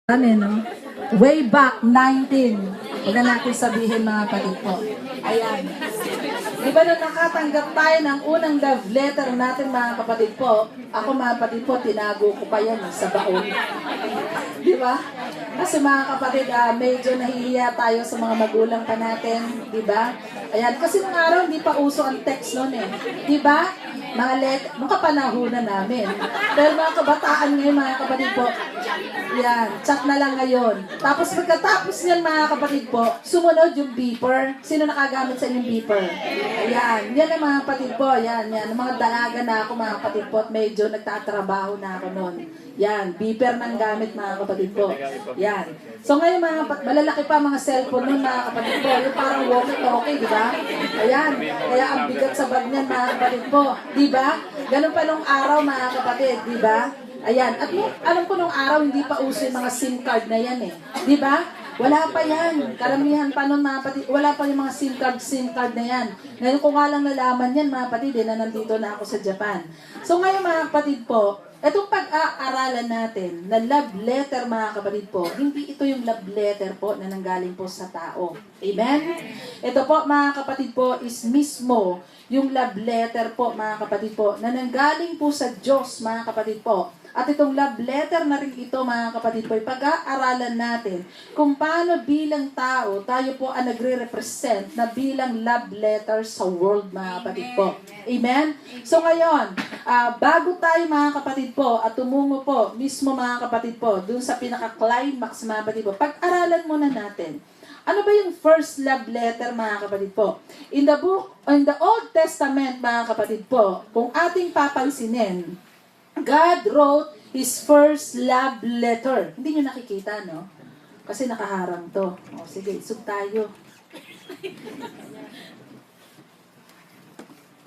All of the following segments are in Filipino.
No? Way back 19. Huwag na natin sabihin mga kapatid po. Ayan. Di ba nung nakatanggap tayo ng unang love letter natin mga kapatid po, ako mga kapatid po, tinago ko pa yan sa baon. Di ba? Kasi mga kapatid, medyo nahihiya tayo sa mga magulang pa natin. Di ba? Ayan. Kasi nung araw, hindi pa uso ang text noon eh. Di ba? Nung kapanahunan namin. Pero mga kabataan ngayon, mga kapatid po, yan, chat na lang ngayon. Tapos pagkatapos niyan mga kapatid po, sumunod yung beeper. Sino nakagamit sa inyong beeper? Ayan, yan ang mga kapatid po, yan. Mga dalaga na ako mga kapatid po at medyo nagtatrabaho na ako noon. Yan, beeper ng gamit mga kapatid po. Yan. So ngayon mga malalaki pa mga cellphone nun mga kapatid po. Yung parang walkie-talkie, di ba? Ayan, kaya ang bigat sa bag niyan mga kapatid po. Di ba? Ganun pa nung araw mga kapatid, di ba? Ayan. At alam ko nung araw, hindi pa uso yung mga SIM card na yan eh. Di ba? Wala pa yan. Karamihan pa nun mga patid. Wala pa yung mga SIM card na yan. Ngayon ko nga lang nalaman yan mga patid na nandito na ako sa Japan. So ngayon mga kapatid po, itong pag-aaralan natin na love letter mga kapatid po, hindi ito yung love letter po na nanggaling po sa tao. Amen? Ito po mga kapatid po is mismo yung love letter po mga kapatid po na nanggaling po sa Diyos mga kapatid po. At itong love letter na rin ito mga kapatid po, pag-aaralan natin kung paano bilang tao, tayo po ang nagre-represent na bilang love letter sa world mga kapatid po. Amen? So ngayon, bago tayo mga kapatid po at tumungo po mismo mga kapatid po, dun sa pinaka-climax mga kapatid po, pag-aralan muna natin. Ano ba yung first love letter mga kapatid po? In the Old Testament mga kapatid po, kung ating papansinin, God wrote His first love letter. Hindi nyo nakikita, no? Kasi nakaharang to. O, sige, sub tayo.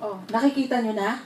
O, nakikita nyo na?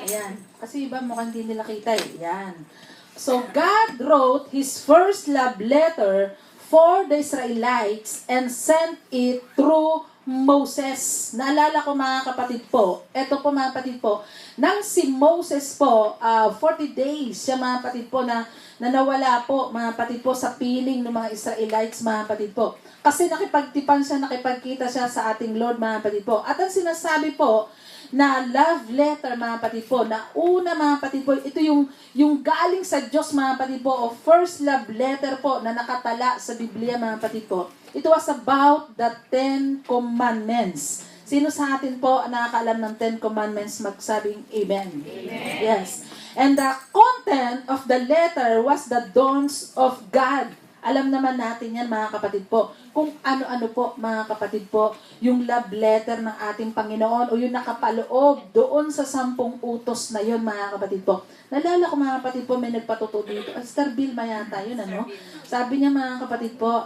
Ayan. Kasi iba mukhang hindi nila kita eh. Ayan. So, God wrote His first love letter for the Israelites and sent it through Moses. Naalala ko mga kapatid po, eto po mga kapatid po, nang si Moses po, 40 days siya mga kapatid po na nawala po mga kapatid po sa piling ng mga Israelites mga kapatid po. Kasi nakipagtipan siya, nakipagkita siya sa ating Lord mga kapatid po. At ang sinasabi po, na love letter mga kapatid po, na una mga kapatid po, ito yung galing sa Diyos mga kapatid po, o first love letter po na nakatala sa Biblia mga kapatid po. It was about the 10 Commandments. Sino sa atin po nakakaalam ng 10 Commandments magsabing Amen? Amen. Yes. And the content of the letter was the dawns of God. Alam naman natin yan mga kapatid po, kung ano-ano po mga kapatid po, yung love letter ng ating Panginoon o yung nakapaloob doon sa 10 utos na yun mga kapatid po. Nalala ko mga kapatid po, may nagpatuto dito. Star Bill yata yun, ano? Sabi niya mga kapatid po,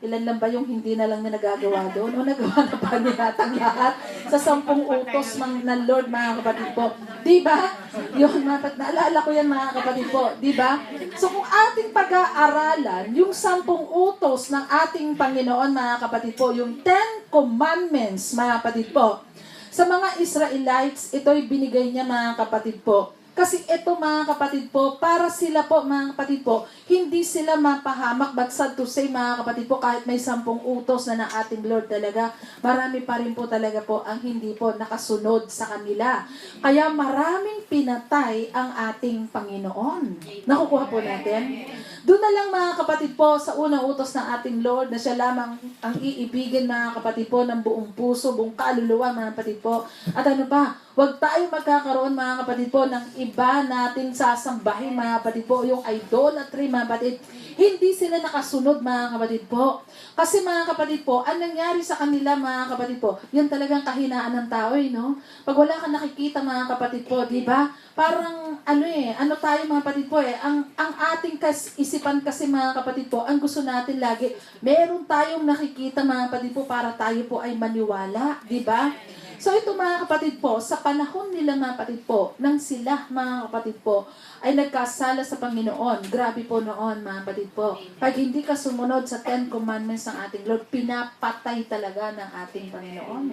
ilan lang ba yung hindi na lang na nagagawa doon? O nagawa na pa niya lahat sa 10 utos ng Lord mga kapatid po. Diba? Yun, naalala ko yan mga kapatid po. Diba? So kung ating pag-aaralan, yung 10 utos ng ating Panginoon mga kapatid po, yung 10 Commandments mga kapatid po, sa mga Israelites, ito'y binigay niya mga kapatid po. Kasi ito mga kapatid po, para sila po mga kapatid po, hindi sila mapahamak, but sad to say mga kapatid po, kahit may 10 utos na ng ating Lord talaga, marami pa rin po talaga po ang hindi po nakasunod sa kanila. Kaya maraming pinatay ang ating Panginoon. Nakukuha po natin? Doon na lang mga kapatid po sa unang utos ng ating Lord na siya lamang ang iibigin mga kapatid po ng buong puso, buong kaluluwa mga kapatid po. At ano pa, huwag tayo magkakaroon mga kapatid po ng iba nating sasambahin mga kapatid po, yung idolatry mga kapatid. Hindi sila nakasunod mga kapatid po. Kasi mga kapatid po, ang nangyari sa kanila mga kapatid po, yan talagang kahinaan ng tao no? Pag wala kang nakikita mga kapatid po, di ba? Parang ano tayo mga kapatid po ang ating isipan kasi mga kapatid po, ang gusto natin lagi, meron tayong nakikita mga kapatid po para tayo po ay maniwala, di ba? So ito mga kapatid po, sa panahon nila mga kapatid po, nang sila mga kapatid po, ay nagkasala sa Panginoon. Grabe po noon mga kapatid po. Pag hindi ka sumunod sa 10 Commandments ng ating Lord, pinapatay talaga ng ating Panginoon.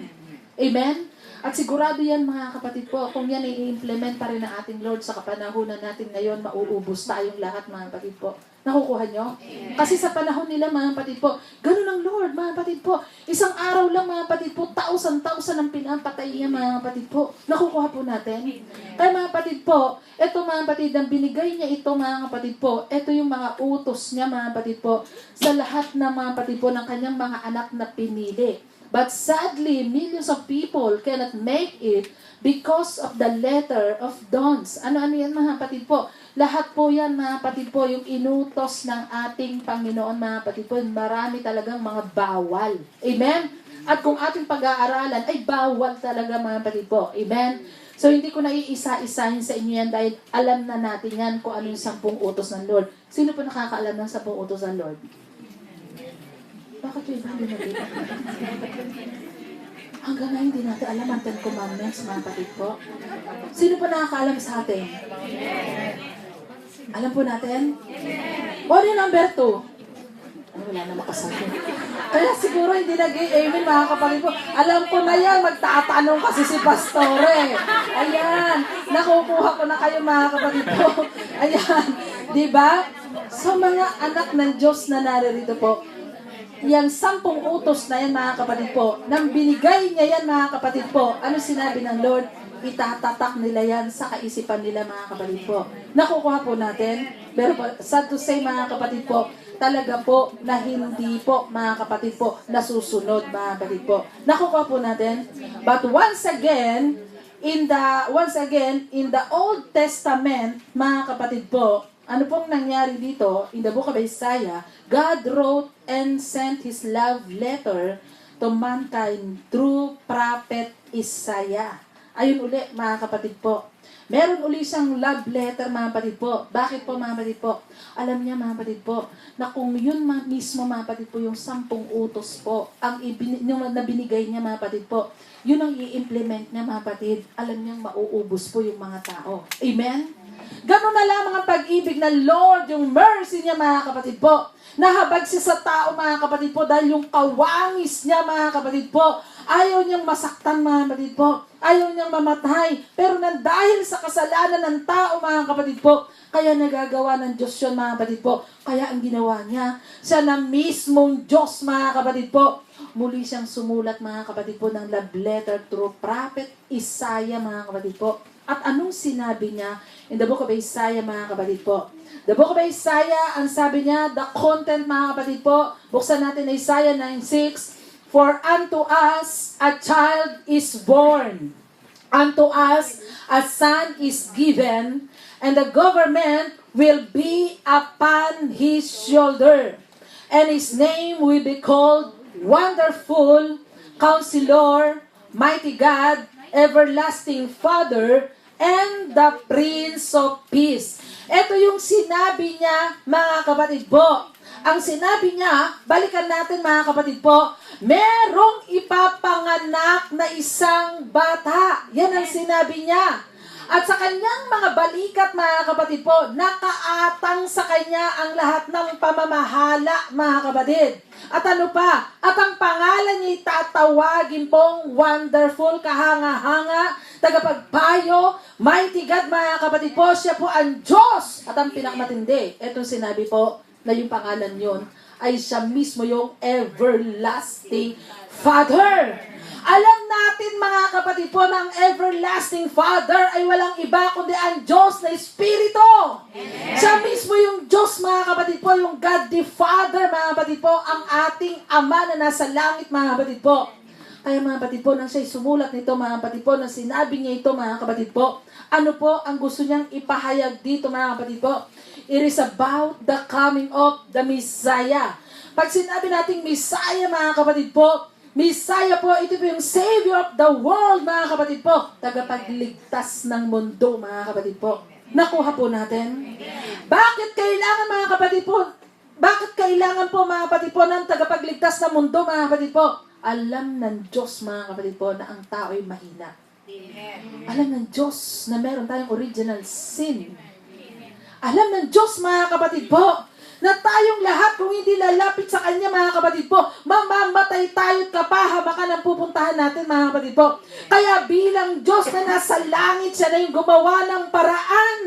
Amen? At sigurado yan mga kapatid po, kung yan i-implement pa rin ng ating Lord sa kapanahunan natin ngayon, mauubos tayong lahat mga kapatid po. Nakukuha nyo? Kasi sa panahon nila, mga kapatid po, ganun ang Lord, mga kapatid po. Isang araw lang, mga kapatid po, tausan-tausan ang pinapatay niya, mga kapatid po. Nakukuha po natin. Kaya mga kapatid po, ito mga kapatid, ang binigay niya ito, mga kapatid po, ito yung mga utos niya, mga kapatid po, sa lahat ng mga kapatid po ng kanyang mga anak na pinili. But sadly, millions of people cannot make it because of the letter of dawns. Ano-ano yan, mga kapatid po? Lahat po yan, mga kapatid po, yung inutos ng ating Panginoon, mga kapatid po, marami talagang mga bawal. Amen? At kung ating pag-aaralan, ay bawal talaga, mga kapatid po. Amen? So, hindi ko na iisa-isahin sa inyo yan dahil alam na natin yan kung ano yung 10 utos ng Lord. Sino po nakakaalam ng 10 utos ng Lord? Bakit yung iba hindi nag-iba? Hanggang ngayon hindi natin alam ang 10 Commandments, mga kapatid po. Sino po nakakaalam sa atin? Alam po natin? O yung number 2? Ay, wala na makasabi. Kaya siguro hindi nag-i-amen, mga kapatid po. Alam ko na yan, magtatanong kasi si Pastore. Ayan, nakukuha ko na kayo, mga kapatid po. Ayan, di ba? So mga anak ng Diyos na naririto po, yung 10 utos na yan, mga kapatid po, nang binigay niya yan, mga kapatid po, ano sinabi ng Lord? Itatatak nila yan sa kaisipan nila, mga kapatid po. Nakukuha po natin. Pero sad to say, mga kapatid po, talaga po na hindi po, mga kapatid po, nasusunod, mga kapatid po. Nakukuha po natin. But once again, in the Old Testament, mga kapatid po, ano pong nangyari dito, in the book of Isaiah, God wrote and sent His love letter to mankind through prophet Isaiah. Ayun uli, mga kapatid po. Meron uli siyang love letter, mga kapatid po. Bakit po, mga kapatid po? Alam niya, mga kapatid po, na kung yun mismo, mga kapatid po, yung 10 utos po, yung nabinigay niya, mga kapatid po, yun ang i-implement niya, mga kapatid. Alam niyang mauubos po yung mga tao. Amen? Ganun na lamang ang pag-ibig ng Lord, yung mercy niya, mga kapatid po. Nahabag siya sa tao, mga kapatid po, dahil yung kawangis niya, mga kapatid po, ayaw niyang masaktan, mga kapatid po. Ayaw niyang mamatay. Pero dahil sa kasalanan ng tao, mga kapatid po, kaya nagagawa ng Diyos yun, mga kapatid po. Kaya ang ginawa niya, siya na mismong Diyos, mga kapatid po. Muli siyang sumulat, mga kapatid po, ng love letter through prophet Isaiah, mga kapatid po. At anong sinabi niya in the book of Isaiah, mga kapatid po? The book of Isaiah, ang sabi niya, the content, mga kapatid po, buksan natin Isaiah 9:6, for unto us a child is born, unto us a son is given, and the government will be upon his shoulder, and his name will be called Wonderful, Counselor, Mighty God, Everlasting Father, and the Prince of Peace. Ito yung sinabi niya, mga kapatid po. Ang sinabi niya, balikan natin, mga kapatid po, merong ipapanganak na isang bata. Yan ang sinabi niya. At sa kanyang mga balikat, mga kapatid po, nakaatang sa kanya ang lahat ng pamamahala, mga kapatid. At ano pa? At ang pangalan niya itatawagin pong Wonderful, Kahanga-hanga, Tagapagpayo, Mighty God, mga kapatid po. Siya po ang Diyos. At ang pinakamatindi, etong sinabi po na yung pangalan yun ay siya mismo yung Everlasting Father. Alam natin, mga kapatid po, na ang Everlasting Father ay walang iba kundi ang Diyos na Espiritu. Amen. Siya mismo yung Diyos, mga kapatid po, yung God the Father, mga kapatid po, ang ating Ama na nasa langit, mga kapatid po. Kaya, mga kapatid po, nang siya'y sumulat nito, mga kapatid po, nang sinabi niya ito, mga kapatid po, ano po ang gusto niyang ipahayag dito, mga kapatid po? It is about the coming of the Messiah. Pag sinabi nating Messiah, mga kapatid po, Messiah po, ito po yung Savior of the world, mga kapatid po. Tagapagligtas ng mundo, mga kapatid po. Nakuha po natin. Bakit kailangan, mga kapatid po? Bakit kailangan po, mga kapatid po, ng tagapagligtas ng mundo, mga kapatid po? Alam ng Diyos, mga kapatid po, na ang tao ay mahina. Alam ng Diyos na meron tayong original sin. Alam ng Diyos, mga kapatid po, na tayong lahat, kung hindi lalapit sa Kanya, mga kapatid po, mamamatay tayo at kapahamakan ang pupuntahan natin, mga kapatid po. Kaya bilang Diyos na nasa langit, siya na yung gumawa ng paraan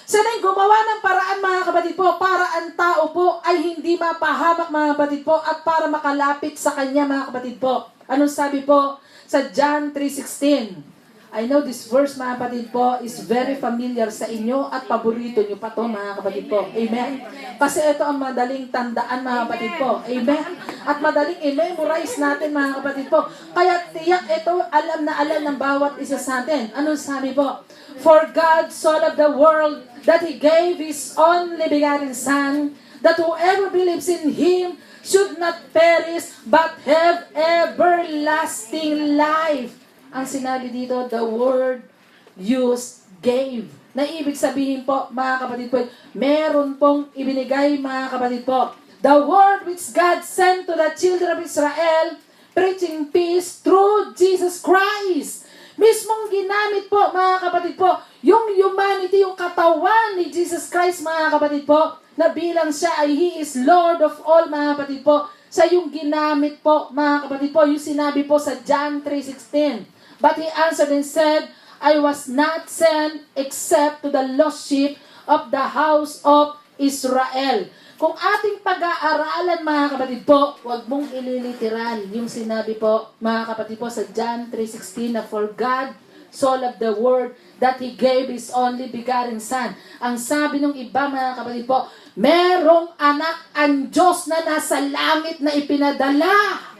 Siya na yung gumawa ng paraan, mga kapatid po, para ang tao po ay hindi mapahamak, mga kapatid po, at para makalapit sa Kanya, mga kapatid po. Anong sabi po sa John 3:16? I know this verse, mga kapatid po, is very familiar sa inyo at paborito nyo pa to, mga kapatid po. Amen? Kasi ito ang madaling tandaan, mga kapatid po. Amen? At madaling i-memorize natin, mga kapatid po. Kaya tiyak ito, alam na alam ng bawat isa sa atin. Anong sabi po? For God so loved the world that He gave His only begotten Son, that whoever believes in Him should not perish, but have everlasting life. Ang sinabi dito, the word used, gave. Na ibig sabihin po, mga kapatid po, meron pong ibinigay, mga kapatid po. The word which God sent to the children of Israel, preaching peace through Jesus Christ. Mismong ginamit po, mga kapatid po, yung humanity, yung katawan ni Jesus Christ, mga kapatid po, na bilang siya ay He is Lord of all, mga kapatid po. Sa yung ginamit po, mga kapatid po, yung sinabi po sa John 3:16. But He answered and said, I was not sent except to the lost sheep of the house of Israel. Kung ating pag-aaralan, mga kapatid po, huwag mong ililiteral yung sinabi po, mga kapatid po, sa John 3:16 na for God so loved the world that He gave His only begotten Son. Ang sabi ng iba, mga kapatid po, merong anak ang Diyos na nasa langit na ipinadala.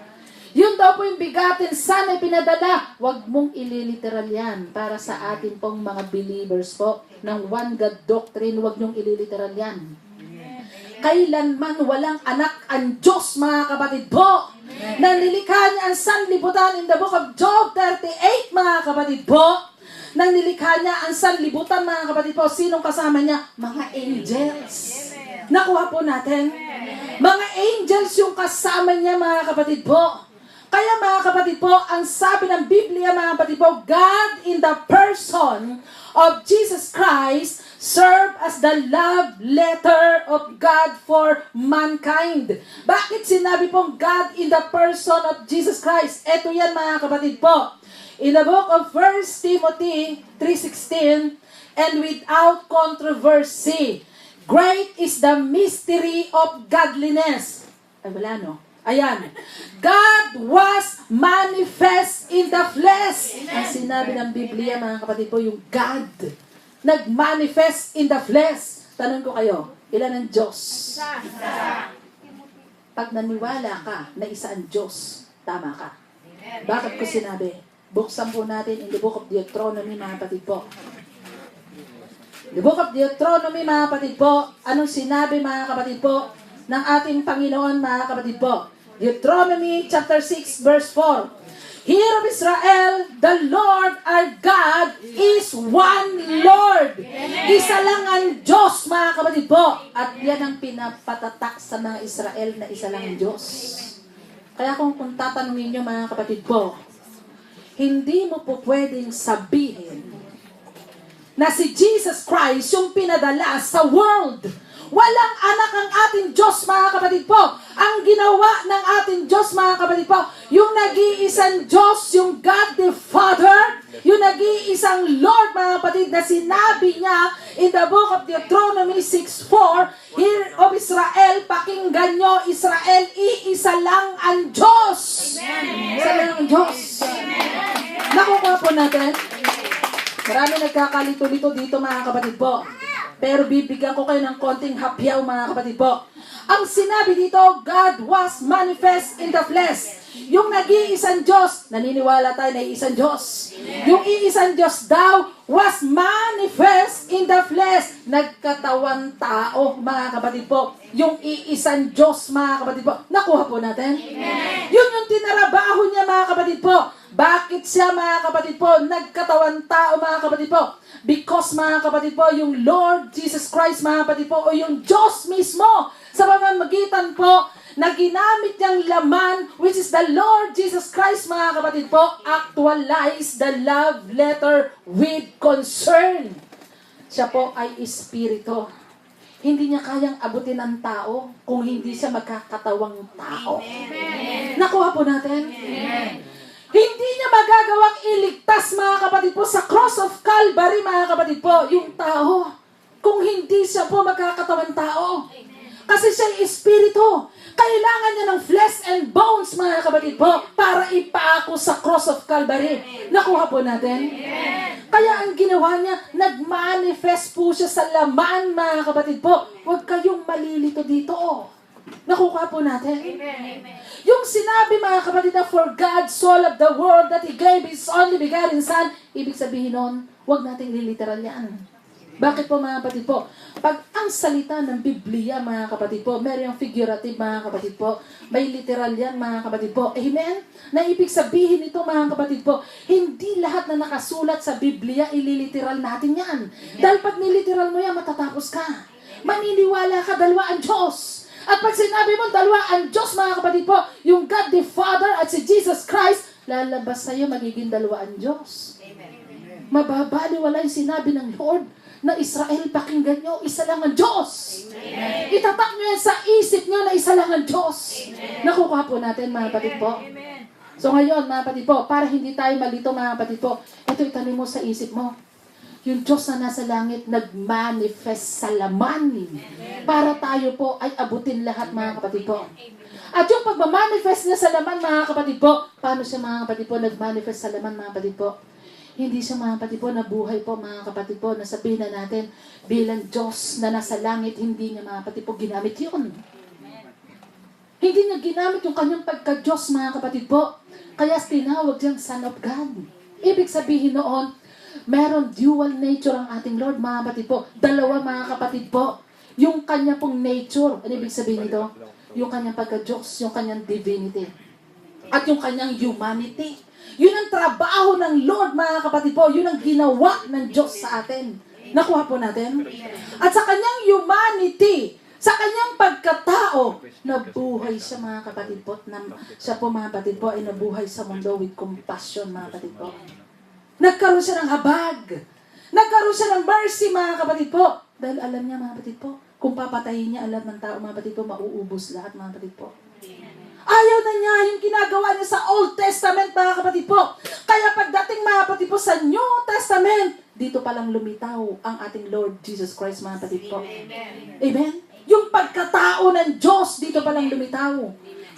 Yun daw po yung bigatin, Son na ipinadala. Huwag mong ililiteral yan para sa atin pong mga believers po ng one God doctrine. Huwag niyong ililiteral yan. Kailanman walang anak ang Diyos, mga kapatid po. Nang nilikha niya ang sanlibutan in the book of Job 38, mga kapatid po. Nang nilikha niya ang sanlibutan, mga kapatid po, sinong kasama niya? Mga angels. Nakuha po natin. Mga angels yung kasama niya, mga kapatid po. Kaya, mga kapatid po, ang sabi ng Biblia, mga kapatid po, God in the person of Jesus Christ serve as the love letter of God for mankind. Bakit sinabi pong God in the person of Jesus Christ? Ito yan, mga kapatid po. In the book of 1 Timothy 3:16, and without controversy, great is the mystery of godliness. Ay, wala, no? Ayan. God was manifest in the flesh. Ang sinabi ng Biblia, mga kapatid po, yung God nag-manifest in the flesh. Tanong ko kayo, ilan ang Diyos? Pag naniwala ka na isa ang Diyos, tama ka. Bakit ko sinabi? Buksan po natin in the book of Deuteronomy, mga kapatid po. The book of Deuteronomy, mga kapatid po, anong sinabi, mga kapatid po, ng ating Panginoon, mga kapatid po? Deuteronomy chapter 6 verse 4. Hear of Israel, the Lord our God is one Lord. Isa lang ang Diyos, mga kapatid po. At yan ang pinapatatak sa mga Israel na isa lang ang Diyos. Kaya kung tatanungin nyo, mga kapatid po, hindi mo po pwedeng sabihin na si Jesus Christ yung pinadala sa world. Walang anak ang ating Diyos, mga kapatid po. Ang ginawa ng ating Diyos, mga kapatid po, yung nag-iisang Diyos, yung God the Father, yung nag-iisang Lord, mga kapatid, na sinabi niya in the book of Deuteronomy 6:4, Hear of Israel, pakinggan nyo, Israel, iisa lang ang Diyos. Isa lang ang Diyos. Nakukuha po natin. Marami nagkakalito-lito dito, mga kapatid po. Pero bibigyan ko kayo ng konting hapyaw, mga kapatid po. Ang sinabi dito, God was manifest in the flesh. Yung nag-iisang Diyos, naniniwala tayo na iisang Diyos. Yung iisang Diyos daw was manifest in the flesh. Nagkatawang tao, mga kapatid po. Yung iisang Diyos, mga kapatid po. Nakuha po natin? Amen. Yun yung tinarabaho niya, mga kapatid po. Bakit siya, mga kapatid po, nagkatawang tao, mga kapatid po? Because, mga kapatid po, yung Lord Jesus Christ, mga kapatid po, o yung Diyos mismo, sa pamamagitan po, na ginamit niyang laman, which is the Lord Jesus Christ, mga kapatid po, actualize the love letter with concern. Siya po ay Espiritu. Hindi niya kayang abutin ang tao kung hindi siya magkakatawang tao. Amen. Nakuha po natin? Amen. Hindi niya magagawang iligtas, mga kapatid po, sa cross of Calvary, mga kapatid po, yung tao. kung hindi siya po magkakatawan tao. Kasi siya ay espiritu. Kailangan niya ng flesh and bones, mga kapatid po, para ipaako sa cross of Calvary. Nakuha po natin? Kaya ang ginawa niya, nag-manifest po siya sa laman, mga kapatid po. Huwag kayong malilito dito. Nakuha po natin? Yung sinabi, mga kapatid, na for God so loved the world that He gave His only begotten Son, ibig sabihin nun, huwag nating liliteral yan. Bakit po, mga kapatid po? Pag ang salita ng Biblia, mga kapatid po, meron yung figurative, mga kapatid po, may literal yan, mga kapatid po. Amen? Na ibig sabihin nito, mga kapatid po, hindi lahat na nakasulat sa Biblia, ililiteral natin yan. Dahil pag niliteral mo yan, matatapos ka. Maniniwala ka, dalawa ang Diyos. At pag sinabi mo, dalawa ang Diyos, mga kapatid po, yung God the Father at si Jesus Christ, lalabas sa'yo, magiging dalawa ang Diyos. Mababaliwala yung sinabi ng Lord, na Israel, pakinggan nyo, isa lang ang Diyos. Amen. Itatak nyo yan sa isip nyo na isa lang ang Diyos. Amen. Nakukuha po natin, mga kapatid po. Amen. So ngayon, mga kapatid po, para hindi tayo malito, mga kapatid po, ito itanim mo sa isip mo. Yung Diyos na nasa langit, nag-manifest sa laman. Amen. Para tayo po ay abutin lahat, mga kapatid po. At yung pagmamanifest niya sa laman, mga kapatid po, paano siya, mga kapatid po, nag-manifest sa laman, mga kapatid po? Hindi siya, mga kapatid po, nabuhay po, mga kapatid po, na sabihin na natin, bilang Diyos na nasa langit, hindi niya, mga kapatid po, ginamit yun. Hindi niya ginamit yung kanyang pagka-Diyos, mga kapatid po. Kaya tinawag siyang Son of God. Ibig sabihin noon, meron dual nature ang ating Lord, mga kapatid po. Dalawa, mga kapatid po. Yung kanya pong nature, ano ibig sabihin nito? Yung kanyang pagka-Diyos, yung kanyang divinity. At yung kanyang humanity. Yun ang trabaho ng Lord, mga kapatid po. Yun ang ginawa ng Diyos sa atin. Nakuha po natin? At sa kanyang humanity, sa kanyang pagkatao, nabuhay siya, mga kapatid po. Siya po, mga kapatid po, ay nabuhay sa mundo with compassion, mga kapatid po. Nagkaroon siya ng habag. Nagkaroon siya ng mercy, mga kapatid po. Dahil alam niya, mga kapatid po, kung papatayin niya alam ng tao, mga kapatid po, mauubos lahat, mga kapatid po. Ayaw na niya yung ginagawa niya sa Old Testament, mga kapatid po. Kaya pagdating, mga kapatid po, sa New Testament, dito palang lumitaw ang ating Lord Jesus Christ, mga kapatid po. Amen? Yung pagkatao ng Diyos, dito palang lumitaw.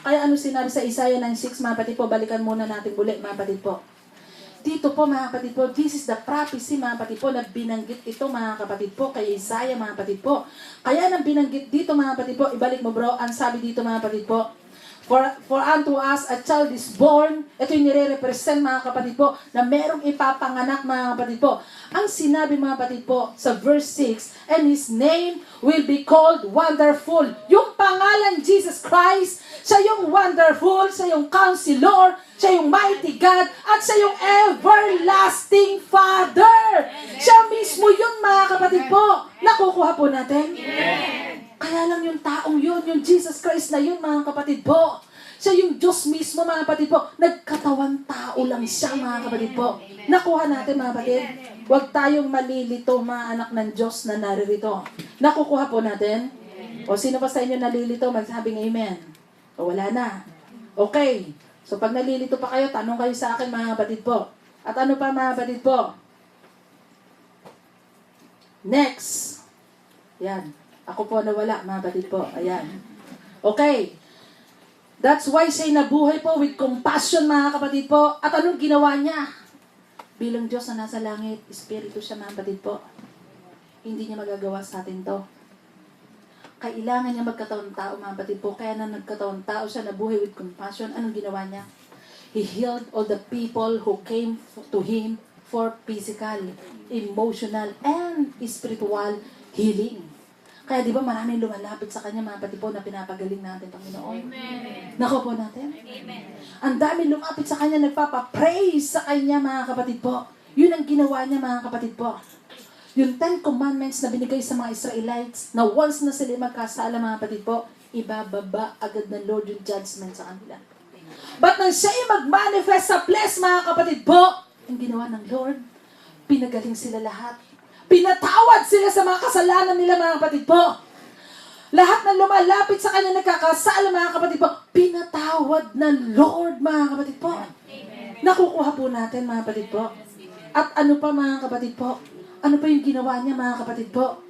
Kaya ano sinabi sa Isaiah 9:6, mga kapatid po, balikan muna natin ulit, mga kapatid po. Dito po, mga kapatid po, this is the prophecy, mga kapatid po, na binanggit ito, mga kapatid po, kay Isaiah, mga kapatid po. Kaya nang binanggit dito, mga kapatid po, ibalik mo bro, ang sabi dito, mga kapatid po, For unto us a child is born. Ito yung nire-represent, mga kapatid po, na merong ipapanganak, mga kapatid po. Ang sinabi, mga kapatid po, sa verse 6, and His name will be called Wonderful. Yung pangalan Jesus Christ, siya yung Wonderful, siya yung Counselor, siya yung Mighty God, at siya yung Everlasting Father. Siya mismo yun, mga kapatid po. Nakukuha po natin? Kaya lang yung taong yun, yung Jesus Christ na yun, mga kapatid po. Siya yung Diyos mismo, mga kapatid po. Nagkatawang tao lang siya, mga kapatid po. Nakuha natin, mga kapatid. Huwag tayong malilito, mga anak ng Diyos na naririto. Nakukuha po natin? O sino pa sa inyo nalilito, magsabing amen. O wala na. Okay. So pag nalilito pa kayo, tanong kayo sa akin, mga kapatid po. At ano pa, mga kapatid po? Next. Yan. Ako po nawala, mga kapatid po. Ayan. Okay. That's why siya nabuhay po with compassion, mga kapatid po. At anong ginawa niya? Bilang Diyos na nasa langit, Espiritu siya, mga kapatid po. Hindi niya magagawa sa atin to. Kailangan niya magkataon tao, mga kapatid po. Kaya na nagkataon tao siya, nabuhay with compassion. Anong ginawa niya? He healed all the people who came to Him for physical, emotional, and spiritual healing. Kaya di ba maraming lumalapit sa Kanya, mga kapatid po, na pinapagaling natin, Panginoon. Amen. Nako po natin. Amen. Ang dami lumapit sa Kanya, nagpapa-praise sa Kanya, mga kapatid po. Yun ang ginawa niya, mga kapatid po. Yung 10 Commandments na binigay sa mga Israelites, na once na sila magkasala, mga kapatid po, ibababa agad ng Lord yung judgment sa kanila. But nang siya mag-manifest sa flesh, mga kapatid po, ang ginawa ng Lord, pinagaling sila lahat. Pinatawad sila sa mga kasalanan nila, mga kapatid po. Lahat ng lumalapit sa Kanya nagkakasala, mga kapatid po, pinatawad ng Lord, mga kapatid po. Amen. Nakukuha po natin, mga kapatid po. At ano pa, mga kapatid po? Ano pa yung ginawa niya, mga kapatid po?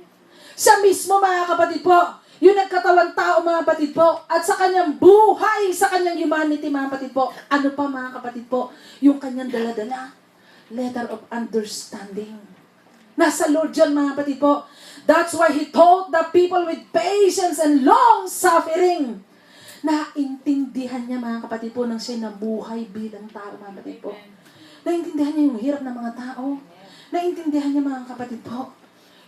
Siya mismo, mga kapatid po, yung nagkatawang tao, mga kapatid po, at sa kanyang buhay, sa kanyang humanity, mga kapatid po. Ano pa, mga kapatid po? Yung kanyang dala-dala. Letter of understanding. Nasa Lord yan, mga kapatid po. That's why He taught the people with patience and long suffering. Naintindihan niya, mga kapatid po, nang siya nabuhay bilang tao, mga kapatid po. Naintindihan niya yung hirap ng mga tao. Naintindihan niya, mga kapatid po,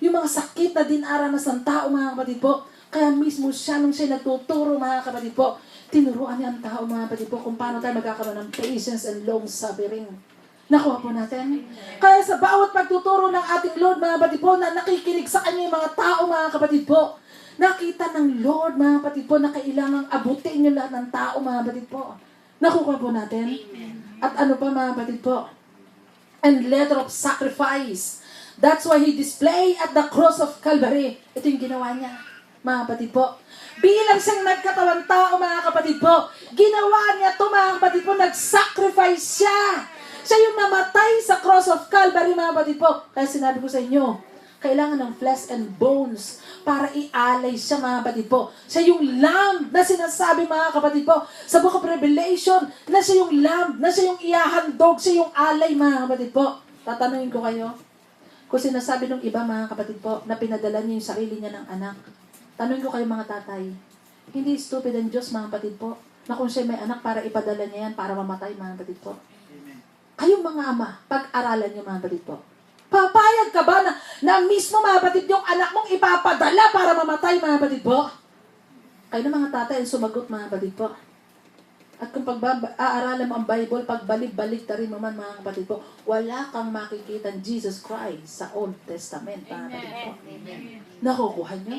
yung mga sakit na dinaranas ng tao, mga kapatid po. Kaya mismo siya, nung siya nagtuturo, mga kapatid po, tinuruan niya ang tao, mga kapatid po, kung paano tayo magkakaroon ng patience and long suffering. Nakuha po natin. Kaya sa bawat pagtuturo ng ating Lord, mga kapatid po, na nakikinig sa kanya yung mga tao, mga kapatid po, nakita ng Lord, mga kapatid po, na kailangang abutin yung lahat ng tao, mga kapatid po. Nakuha po natin. At ano pa, mga kapatid po? And letter of sacrifice. That's why He displayed at the cross of Calvary. Ito yung ginawa niya, mga kapatid po. Bilang siyang nagkatawang tao, mga kapatid po, ginawa niya ito, mga kapatid po, nag-sacrifice siya. Siya yung namatay sa cross of Calvary, mga kapatid po. Kaya sinabi ko sa inyo, kailangan ng flesh and bones para ialay siya, mga kapatid po. Siya yung lamb na sinasabi, mga kapatid po, sa Book of Revelation, na siya yung lamb, na siya yung ihahandog, siya yung alay, mga kapatid po. Tatanungin ko kayo, kung sinasabi ng iba, mga kapatid po, na pinadala niya yung sarili niya ng anak, tanungin ko kayo, mga tatay, hindi stupid ang Diyos, mga kapatid po, na kung siya may anak para ipadala niya yan para mamatay, mga kapatid po. Kayong mga ama, pag-aralan niyo, mga kapatid po. Papayag ka ba na mismo, mga kapatid, yung anak mong ipapadala para mamatay, mga kapatid po? Kayo na mga tatay ang sumagot, mga kapatid po. At kung aaralan mo ang Bible, pagbalik-balik na rin mo man, mga kapatid po, wala kang makikita ng Jesus Christ sa Old Testament, mga kapatid po. Nakukuha niyo?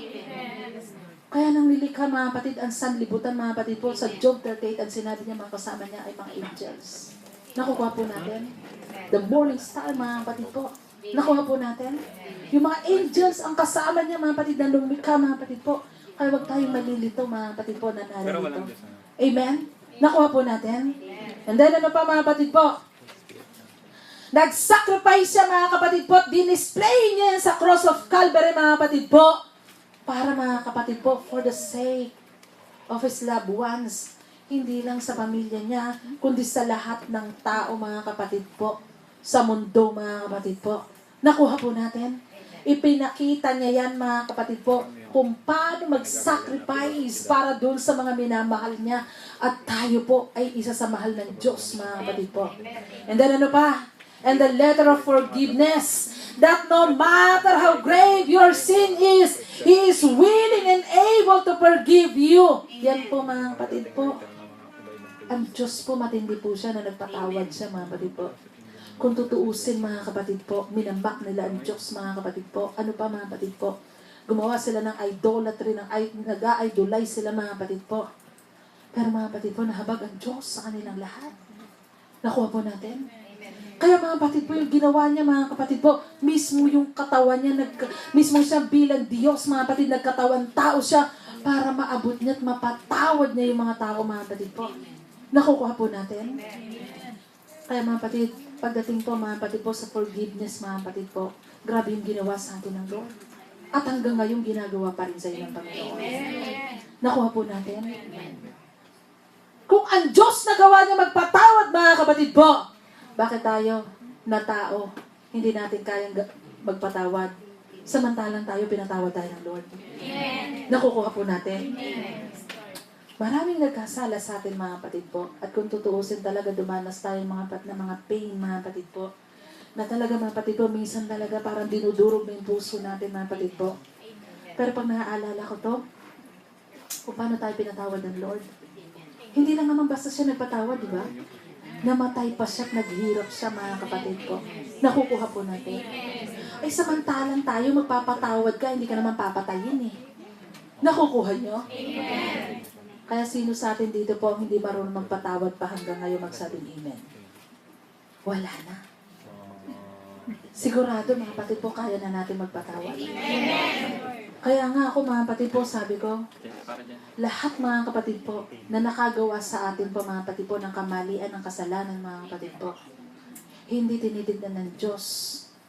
Kaya nang nilikha, mga kapatid, ang sanlibutan, mga kapatid po, sa Job 38, ang sinabi niya, mga kasama niya ay mga angels. Nakukuha po natin. The morning star, mga kapatid po. Nakuha po natin. Yung mga angels ang kasama niya, mga kapatid, na lumikha, mga kapatid po. Kaya huwag tayong malilito, mga kapatid po, na narito. Amen? Nakuha po natin. And then, ano pa, mga kapatid po? Nag-sacrifice siya, mga kapatid po, at dinisplay niya sa cross of Calvary, mga kapatid po, para, mga kapatid po, for the sake of His loved ones. Hindi lang sa pamilya niya, kundi sa lahat ng tao, mga kapatid po, sa mundo, mga kapatid po. Nakuha po natin. Ipinakita niya yan, mga kapatid po, kung paano mag-sacrifice para doon sa mga minamahal niya. At tayo po ay isa sa mahal ng Diyos, mga kapatid po. And then ano pa? And the letter of forgiveness, that no matter how grave your sin is, He is willing and able to forgive you. Yan po, mga kapatid po. Ang Diyos po, matindi po siya na nagpatawad siya, mga kapatid po. Kung tutuusin, mga kapatid po, minambak nila ang Diyos, mga kapatid po. Ano pa, mga kapatid po? Gumawa sila ng idolatry, nag-idolize sila, mga kapatid po. Pero, mga kapatid po, nahabag ang Diyos sa kanilang lahat. Nakuha po natin. Kaya, mga kapatid po, yung ginawa niya, mga kapatid po, mismo yung katawan niya, mismo siya bilang Diyos, mga kapatid, nagkatawan tao siya para maabot niya at mapatawad niya yung mga tao, mga kapatid po. Nakukuha po natin. Kaya, mga kapatid, pagdating po, mga kapatid po, sa forgiveness, mga kapatid po, grabe yung ginawa sa atin ng Lord. At hanggang ngayon, ginagawa pa rin sa iyo ng Panginoon. Nakuha po natin. Kung ang Diyos nagawa niya magpatawad, mga kapatid po, bakit tayo na tao, hindi natin kayang magpatawad? Samantalang tayo, pinatawad tayo ng Lord. Nakukuha po natin. Maraming nagkasala sa atin, mga kapatid po. At kung tutuusin talaga, dumanas tayo mga pain, mga kapatid po. Na talaga, mga kapatid po, minsan talaga parang dinudurog na yung puso natin, mga kapatid po. Pero pag naaalala ko to, kung paano tayo pinatawad ng Lord, hindi lang naman basta siya nagpatawad, di ba? Namatay pa siya at naghirap siya, mga kapatid po. Nakukuha po natin. Ay, samantalang tayo, magpapatawad ka, hindi ka naman papatayin eh. Nakukuha nyo? Amen. Kaya sino sa atin dito po hindi marunong magpatawad pa hanggang ngayon magsabing amen? Wala na. Sigurado, mga kapatid po, kaya na natin magpatawad. Amen. Kaya nga ako, mga kapatid po, sabi ko, lahat, mga kapatid po, na nakagawa sa atin po, mga kapatid po, ng kamalian, ng kasalanan, mga kapatid po, hindi tinitignan ng Diyos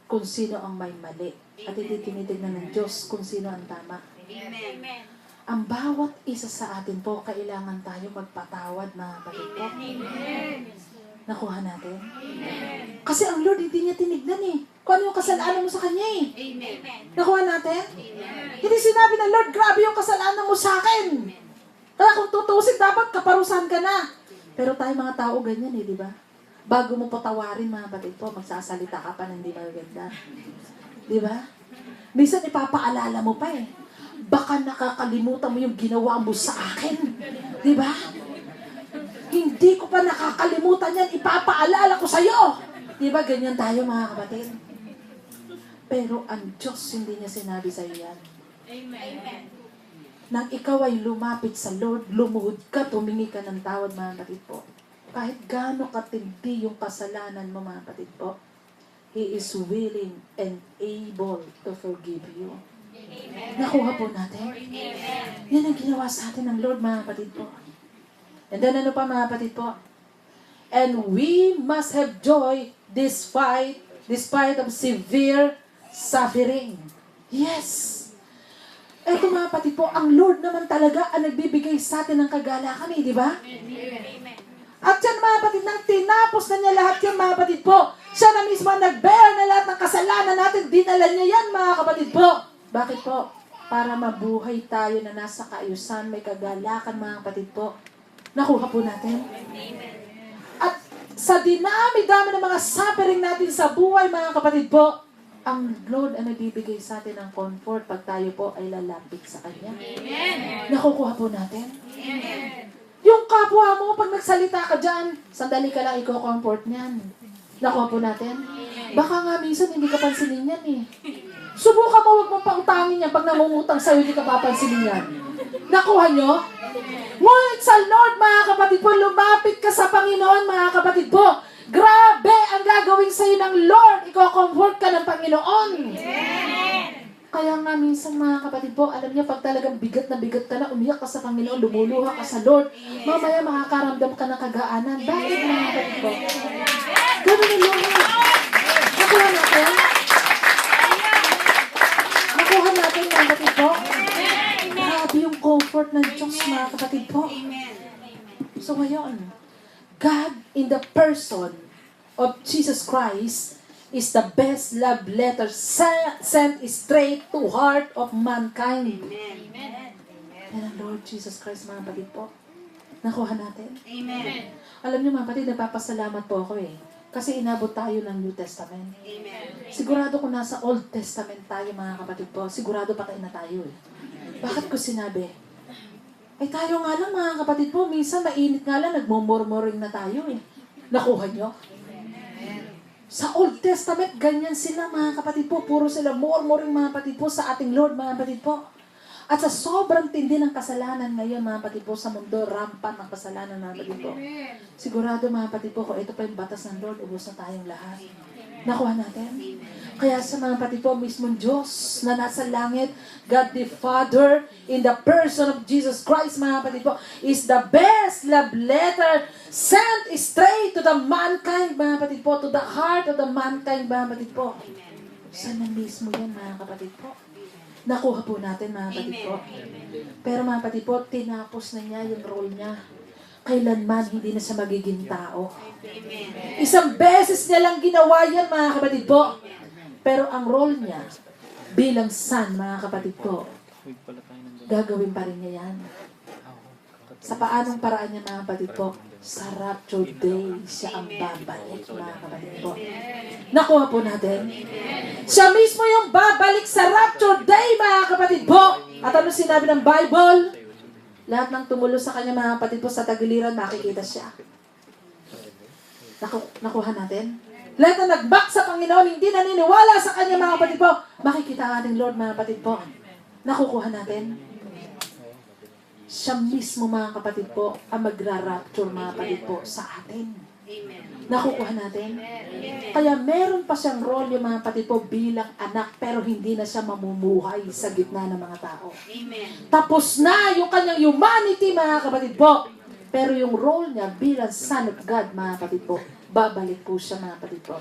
kung sino ang may mali. At hindi tinitignan ng Diyos kung sino ang tama. Amen. Ang bawat isa sa atin po, kailangan tayo magpatawad, mga kapatid po. Nakuha natin? Kasi ang Lord, hindi niya tinignan eh. Kung ano yung kasalanan mo sa Kanya eh. Amen. Nakuha natin? Hindi sinabi ng Lord, grabe yung kasalanan mo sa akin. Kaya kung tutusin, dapat kaparusahan ka na. Pero tayo mga tao ganyan eh, di ba? Bago mo patawarin, mga kapatid po, magsasalita ka pa na hindi maganda. Di ba? Minsan ipapaalala mo pa eh. Baka nakakalimutan mo yung ginawa mo sa akin. Di ba? Hindi ko pa nakakalimutan yan. Ipapaalala ko sa'yo. Di ba? Ganyan tayo, mga kapatid. Pero ang Diyos, hindi niya sinabi sa'yo yan. Amen. Nang ikaw ay lumapit sa Lord, lumuhod ka, tumingi ka ng tawad, mga kapatid po. Kahit gaano katindi yung kasalanan mo, mga kapatid po, He is willing and able to forgive you. Amen. Nakuha po natin. Amen. Yan ang ginawa sa atin ng Lord, mga kapatid po. And then ano pa, mga kapatid po? And we must have joy despite of severe suffering. Yes. Eto, mga kapatid po, ang Lord naman talaga ang nagbibigay sa atin ng kagalakan eh, di ba? Amen. At yan, mga kapatid, nang tinapos na niya lahat yan, mga kapatid po, siya na mismo ang nag-bear na lahat ng kasalanan natin, dinala niya yan, mga kapatid po. Bakit po? Para mabuhay tayo na nasa kaayusan, may kagalakan, mga kapatid po. Nakuha po natin. At sa dinami-dami ng mga suffering natin sa buhay, mga kapatid po, ang Lord ang nagbibigay sa atin ng comfort pag tayo po ay lalapit sa Kanya. Amen. Nakukuha po natin. Amen. Yung kapwa mo, pag nagsalita ka dyan, sandali ka lang, i-comfort niyan. Nakuha po natin. Baka nga minsan hindi ka pansinin yan eh. Subukan mo, huwag mong pautangin yan. Pag nangungutang sa'yo, hindi ka papansinin yan. Nakuha nyo? Ngunit sa Lord, mga kapatid po, lumapit ka sa Panginoon, mga kapatid po. Grabe ang gagawin sa'yo ng Lord. Iko-comfort ka ng Panginoon. Kaya nga minsan, mga kapatid po, alam niyo, pag talagang bigat na umiyak ka sa Panginoon, lumuluha ka sa Lord, mamaya makakaramdam ka ng kagaanan. Bakit, mga kapatid po? Ganun ang Lord. Nakuha natin? Nakuha natin, mga kapatid po? Grabe yung comfort ng Diyos, mga kapatid po. So ngayon, God in the person of Jesus Christ is the best love letter sent straight to heart of mankind. Yan ang Lord Jesus Christ, mga kapatid po. Nakuha natin. Amen. Alam niyo, mga kapatid, nagpapasalamat po ako eh. Kasi inabot tayo ng New Testament. Amen. Sigurado kung nasa Old Testament tayo, mga kapatid po, sigurado patay na tayo eh. Bakit ko sinabi? Ay tayo nga lang, mga kapatid po, minsan mainit nga lang, nagmumurmuring na tayo eh. Nakuha nyo? Sa Old Testament, ganyan sila, mga kapatid po. Puro sila murmuring, mga kapatid po, sa ating Lord, mga kapatid po. At sa sobrang tindi ng kasalanan ngayon, mga kapatid po, sa mundo, rampant ng kasalanan, mga kapatid po. Sigurado, mga kapatid po, kung ito pa yung batas ng Lord, ubos na tayong lahat. Nakuha natin? Kaya sa mga kapatid po, mismong Diyos na nasa langit, God the Father, in the person of Jesus Christ, mga kapatid po, is the best love letter sent straight to the mankind, mga kapatid po, to the heart of the mankind, mga kapatid po. Sana mismo yan, mga kapatid po. Nakuha po natin, mga kapatid po. Pero mga kapatid po, tinapos na niya yung role niya. Kailanman hindi na siya magiging tao. Isang beses niya lang ginawa yan, mga kapatid po. Pero ang role niya bilang son, mga kapatid po, gagawin pa rin niya yan. Sa paanong paraan niya, mga kapatid po? Sa rapture day, siya ang babalik, mga kapatid po. Nakuha po natin? Siya mismo yung babalik sa rapture day, mga kapatid po. At ano sinabi ng Bible? Lahat ng tumulo sa kanya, mga kapatid po, sa tagiliran, makikita siya. Nakuha natin? Lahat na nag-back sa Panginoon, hindi naniniwala sa kanya, mga kapatid po, makikita ang ating Lord, mga kapatid po. Nakukuha natin? Siya mismo, mga kapatid po, ang magra-rapture, mga kapatid po, sa atin. Nakukuha natin? Kaya meron pa siyang role yung mga kapatid po bilang anak, pero hindi na siya mamumuhay sa gitna ng mga tao. Tapos na yung kanyang humanity, mga kapatid po. Pero yung role niya bilang Son of God, mga kapatid po, babalik po siya, mga kapatid po.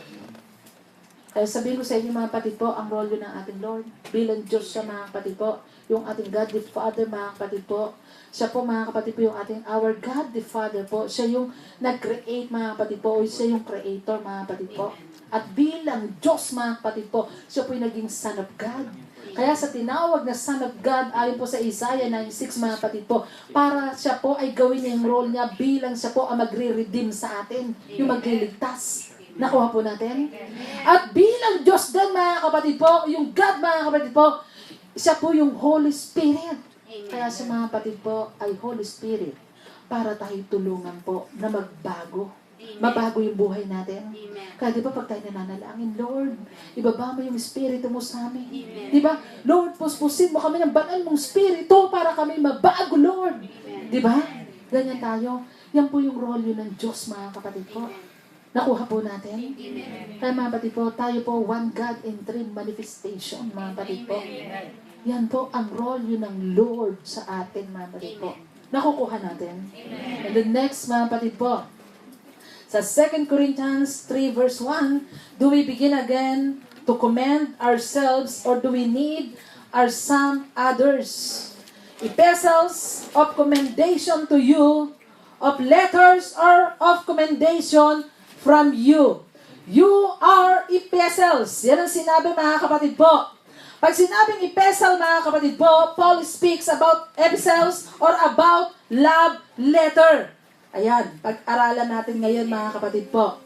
Kaya sabihin ko sa inyo mga kapatid po, ang role yun ng ating Lord. Bilang Diyos siya mga kapatid po. Yung ating God the Father mga kapatid po. Siya po mga kapatid po yung ating our God the Father po. Siya yung nag-create mga kapatid po. O siya yung creator mga kapatid po. At bilang Diyos mga kapatid po, siya po yung naging Son of God. Kaya sa tinawag na Son of God, ayon po sa Isaiah 9:6 mga kapatid po, para siya po ay gawin niya yung role niya bilang siya po ang magre-redeem sa atin. Yung magliligtas. Nakuha po natin? At bilang Diyos din mga kapatid po, yung God mga kapatid po, siya po yung Holy Spirit. Kaya sa mga kapatid po ay Holy Spirit para tayo tulungan po na magbago. Mabago yung buhay natin. Kaya di ba pag tayo nananalangin, Lord, ibaba mo yung Espiritu mo sa amin. Di ba? Lord, puspusin mo kami ng banal mong Espiritu para kami mabago, Lord. Di ba? Ganyan tayo. Yan po yung role yun ng Diyos, mga kapatid po. Nakuha po natin. Kaya mga kapatid po, tayo po one God in three manifestation, mga kapatid po. Yan po ang role yun ng Lord sa atin, mga kapatid po. Nakukuha natin. And the next, mga kapatid po, sa 2 Corinthians 3 verse 1, do we begin again to commend ourselves or do we need or some others? Epistles of commendation to you, of letters or of commendation from you. You are epistles. Yan ang sinabi mga kapatid po. Pag sinabing epistle mga kapatid po, Paul speaks about epistles or about love letter. Ayan, pag-aralan natin ngayon mga kapatid po.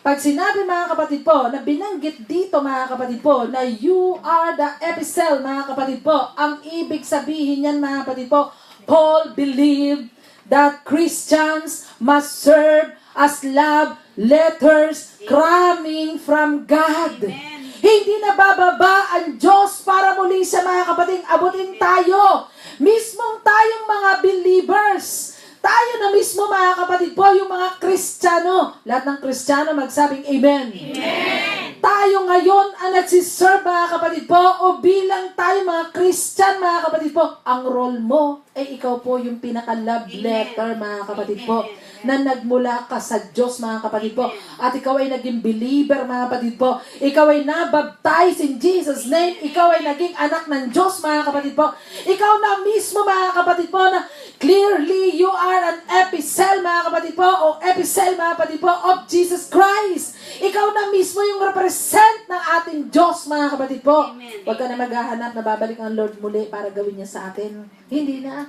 Pag sinabi mga kapatid po, na binanggit dito mga kapatid po, na you are the epistle mga kapatid po, ang ibig sabihin yan mga kapatid po, Paul believed that Christians must serve as love letters coming from God. Amen. Hindi nabababa ang Diyos para muli sa mga kapatid, abutin tayo. Mismong tayong mga believers. Tayo na mismo mga kapatid po, yung mga Kristiyano. Lahat ng Kristiyano magsabing Amen. Amen. Tayo ngayon ang nagsiserve mga kapatid po, o bilang tayo mga Christian mga kapatid po, ang role mo ay ikaw po yung pinaka-love letter mga kapatid po, na nagmula ka sa Diyos mga kapatid po. At ikaw ay naging believer mga kapatid po. Ikaw ay nabaptize in Jesus' name. Ikaw ay naging anak ng Diyos mga kapatid po. Ikaw na mismo mga kapatid po na clearly you are an epistle mga kapatid po, o epistle mga kapatid po of Jesus Christ. Ikaw na mismo yung represent ng ating Diyos mga kapatid po. Huwag ka na maghahanap na babalik ang Lord muli para gawin niya sa atin. Hindi na.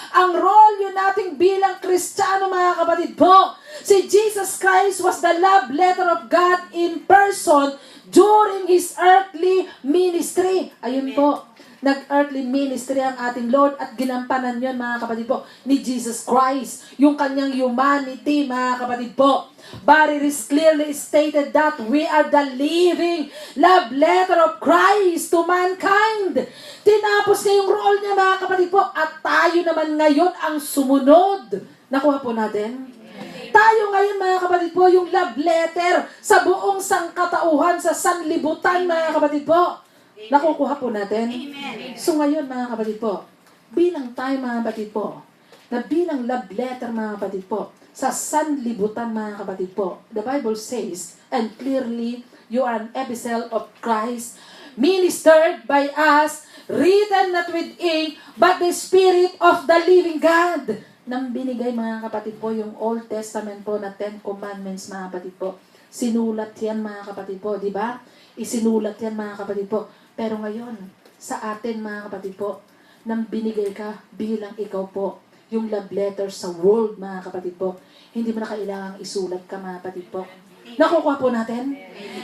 Ang role yun nating bilang Kristiyano mga kapatid po. Si Jesus Christ was the love letter of God in person during His earthly ministry. Ayun po. Nag-earthly ministry ang ating Lord at ginampanan yun mga kapatid po ni Jesus Christ. Yung kanyang humanity mga kapatid po. But it is clearly stated that we are the living love letter of Christ to mankind. Tinapos niya yung role niya mga kapatid po at tayo naman ngayon ang sumunod. Nakuha po natin? Tayo ngayon mga kapatid po yung love letter sa buong sangkatauhan, sa sanlibutan mga kapatid po. Nakukuha po natin? So ngayon mga kapatid po, bilang tayo mga kapatid po, na bilang love letter mga kapatid po, sa sanlibutan mga kapatid po, the Bible says, and clearly, you are an epistle of Christ, ministered by us, written not with ink, but the Spirit of the living God. Nang binigay mga kapatid po, yung Old Testament po na 10 Commandments mga kapatid po. Sinulat yan mga kapatid po, di ba? Isinulat yan mga kapatid po. Pero ngayon, sa atin mga kapatid po, nang binigay ka bilang ikaw po, yung love letter sa world mga kapatid po, hindi mo na kailangang isulat ka mga kapatid po. Nakukuha po natin?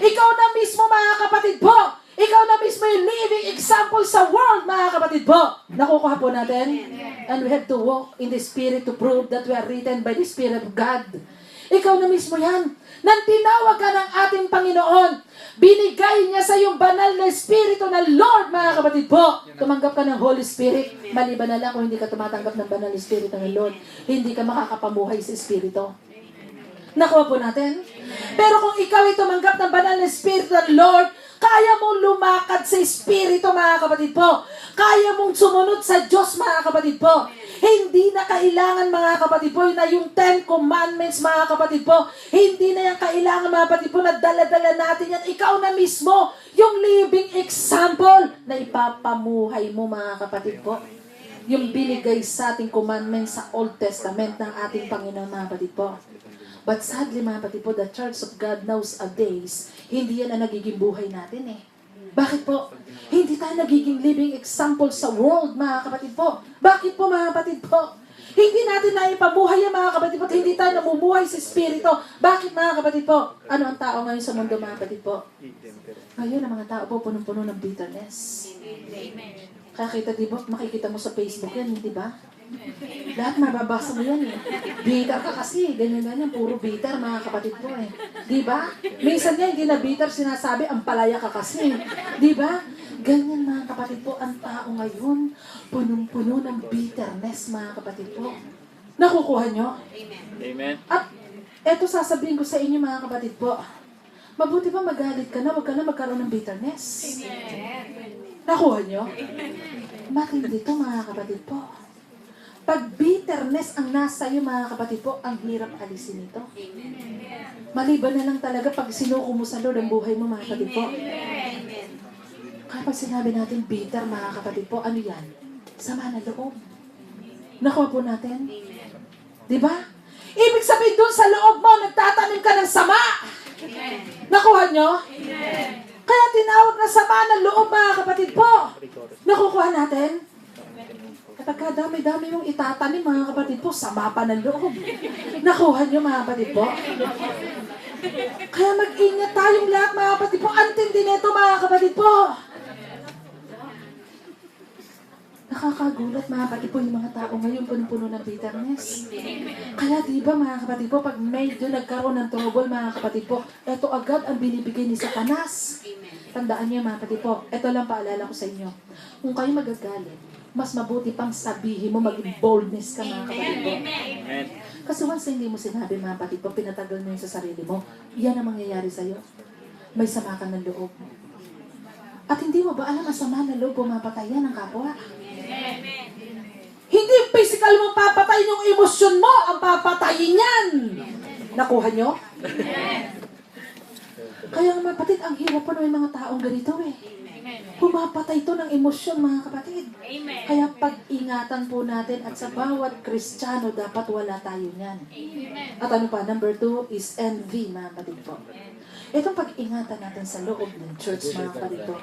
Ikaw na mismo mga kapatid po, ikaw na mismo yung living example sa world mga kapatid po. Nakukuha po natin? And we have to walk in the Spirit to prove that we are written by the Spirit of God. Ikaw na mismo yan. Nang tinawag ka ng ating Panginoon, binigay niya sa iyong banal na Espiritu na Lord, mga kapatid po. Tumanggap ka ng Holy Spirit. Maliban na lang kung hindi ka tumatanggap ng banal na Espiritu ng Lord, hindi ka makakapamuhay sa Espiritu. Nakuha po natin? Pero kung ikaw ay tumanggap ng banal na Espiritu ng Lord, kaya mo lumakad sa Espiritu, mga kapatid po. kaya mong sumunod sa Diyos, mga kapatid po. Hindi na kailangan, mga kapatid po, na yung 10 Commandments, mga kapatid po. Hindi na yan kailangan, mga kapatid po, na dala-dala natin yan. Ikaw na mismo, yung living example na ipapamuhay mo, mga kapatid po. Yung binigay sa ating commandments sa Old Testament ng ating Panginoon, mga kapatid po. But sadly, mga kapatid po, the Church of God nowadays, hindi yan ang nagiging buhay natin eh. Bakit po? Hindi tayo nagiging living example sa world, mga kapatid po. Bakit po, mga kapatid po? Hindi natin na ipabuhay yan, mga kapatid po. Hindi tayo namumuhay sa Espiritu. Bakit, mga kapatid po? Ano ang tao ngayon sa mundo, mga kapatid po? Ngayon, ang mga tao po, punong-puno ng bitterness. Kaya kita, di ba, makikita mo sa Facebook yan, di ba? Lahat mababasa mo yan eh. Bitter ka kasi, ganyan-ganyan, puro bitter, mga kapatid po eh. Di ba? Minsan nga, hindi na bitter, sinasabi, ang palaya ka kasi. Di ba? Ganyan, mga kapatid po, ang tao ngayon, punong-puno ng bitterness, mga kapatid po. Nakukuha nyo? Amen. At eto sasabihin ko sa inyo, mga kapatid po, mabuti pa magalit ka na, huwag ka na magkaroon ng bitterness. Nakuha nyo? Matindi to, mga kapatid po. Pag bitterness ang nasa iyo, mga kapatid po, ang hirap alisin ito. Maliban na lang talaga pag sinuko mo sa Lord ang buhay mo, mga kapatid po. Kaya pag sinabi natin bitter, mga kapatid po, ano yan? Sama na loob. Nakuha po natin? Diba? Ibig sabihin dun sa loob mo, nagtatanim ka ng sama. Nakuha nyo? Kaya tinawag na sama ng loob, mga kapatid po. Nakukuha natin? Kapag dami-dami mong itatanim, mga kapatid po, sama pa ng loob. Nakuha nyo, mga kapatid po? Kaya mag-ingat tayong lahat, mga kapatid po. Antindi nito, mga kapatid po. Nakakagulat, mga kapatid po, yung mga tao ngayon punong-puno ng bitterness. Kaya diba, mga kapatid po, pag medyo nagkaroon ng trouble, mga kapatid po, eto agad ang binibigay ni Satanas. Tandaan niyo, mga kapatid po, eto lang paalala ko sa inyo. Kung kayo magagalit, mas mabuti pang sabihin mo, maging boldness ka, mga kapatid po. Amen. Kasi once hindi mo sinabi, mga kapatid po, pinatagal mo yun sa sarili mo, yan ang mangyayari sa'yo. May sama ka ng loob. At hindi mo ba alam, ang sama ng loob, pumapatay yan ang kapwa. Hindi yung physical mong papatayin, yung emosyon mo, ang papatayin yan. Nakuha nyo? Kaya mga kapatid, ang hirap pa ng mga taong ganito eh. Pumapatay to ng emosyon, mga kapatid. Amen. Kaya pag-ingatan po natin at sa bawat Kristiyano dapat wala tayo niyan. At ano pa, number 2 is envy, mga kapatid po. Itong pag-ingatan natin sa loob ng church, mga kapatid po.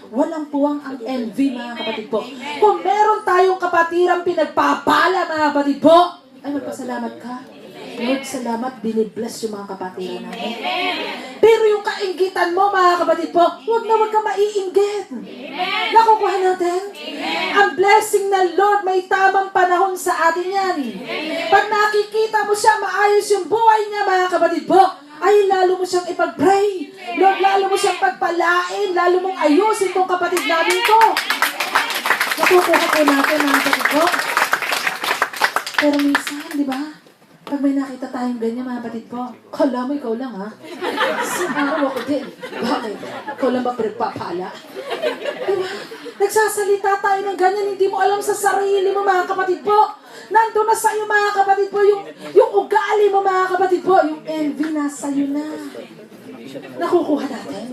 Walang puwang ang envy, mga kapatid po. Kung meron tayong kapatirang pinagpapala, mga kapatid po, ay magpasalamat ka. Lord, salamat, binibless yung mga kapatiran namin. Pero yung kainggitan mo, mga kapatid po, huwag ka maiinggit. Nakukuha natin? Ang blessing ng Lord, may tamang panahon sa atin yan. Pag nakikita mo siya, maayos yung buhay niya, mga kapatid po, ay lalo mo siyang ipag-pray. Lord, lalo mo siyang pagpalain, lalo mong ayusin tong kapatid namin ko. Nakukuha po natin, mga kapatid po. Pero minsan, di ba? Pag may nakita tayong ganyan, mga kapatid po, kala mo ikaw lang, ha? Araw ako din. Bakit? Ikaw lang ba pinagpapala? Diba? Nagsasalita tayo ng ganyan, hindi mo alam sa sarili mo, mga kapatid po. Nandun na sa'yo, mga kapatid po, yung ugali mo, mga kapatid po, yung envy na sa'yo na. Nakukuha natin.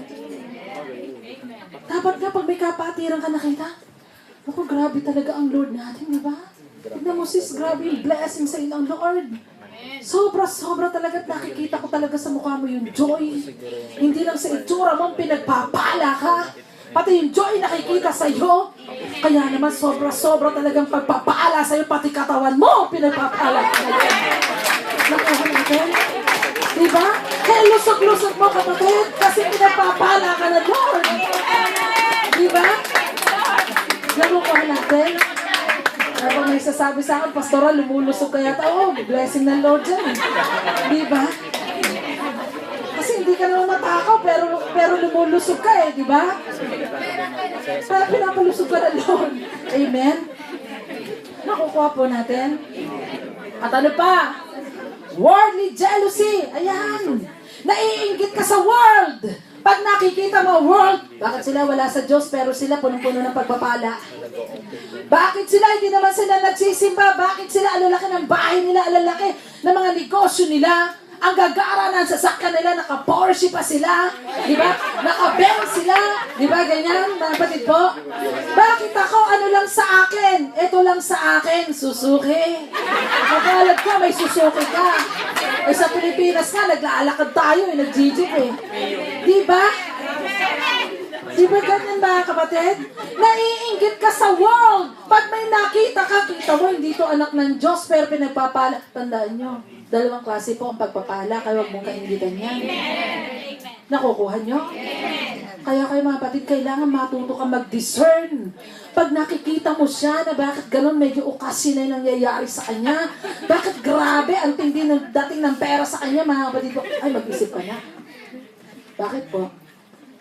Dapat nga, pag may kapatiran ka nakita, naku, grabe talaga ang Lord natin, di ba? Tignan mo sis, grabe yung blessing sa inyo ang Lord. Sobra talaga, nakikita ko talaga sa mukha mo yung joy. Hindi lang sa itsura mo, pinagpapala ka. Pati yung joy nakikita sa'yo. Kaya naman sobra talagang pagpapala sa'yo, pati katawan mo, pinagpapala ka. Nakuha natin? Diba? Kaya lusog-lusog mo, kapatid, kasi pinagpapala ka na Lord. Diba? Nakuha natin? Habang may sasabi sa akin, Pastora, lumulusog kaya tao. Blessing ng Lord dyan. Di ba? Kasi hindi ka naman matakaw, pero lumulusog ka di ba? Kaya pinapalusog ka ng Lord. Amen? Nakukuha po natin. At ano pa? Worldly jealousy. Ayan. Naiinggit ka sa world. Pag nakikita mo, world, bakit sila wala sa Diyos pero sila punong-puno ng pagpapala? Bakit sila hindi naman sila nagsisimba? Bakit sila alalaki ng bahay nila, alalaki ng mga negosyo nila? Ang gagara ng sasakyan nila, naka-Porsche pa sila, di ba? Naka-Benz sila, di ba? Ganyan, mga kapatid po. Bakit ako, ano lang sa akin? Ito lang sa akin, Suzuki. Kapalad ko, may Suzuki ka. Eh sa Pilipinas nga, naglalakad tayo, nag-jeep eh. Di ba? Di ba ganyan mga kapatid? Naiinggit ka sa world. Pag may nakita ka, kita mo, hindi to anak ng Diyos, pero pinagpapala. Tandaan nyo, dalawang klase po ang pagpapala, kaya huwag mong kaingitan yan. Nakukuha nyo? Kaya kayo mga kapatid, kailangan matuto ka mag-discern. Pag nakikita mo siya na bakit ganun, medyo ukasi na yung nangyayari sa kanya. Bakit grabe ang tindi ng dating ng pera sa kanya, mga kapatid ko. Ay, mag-isip ka na. Bakit po?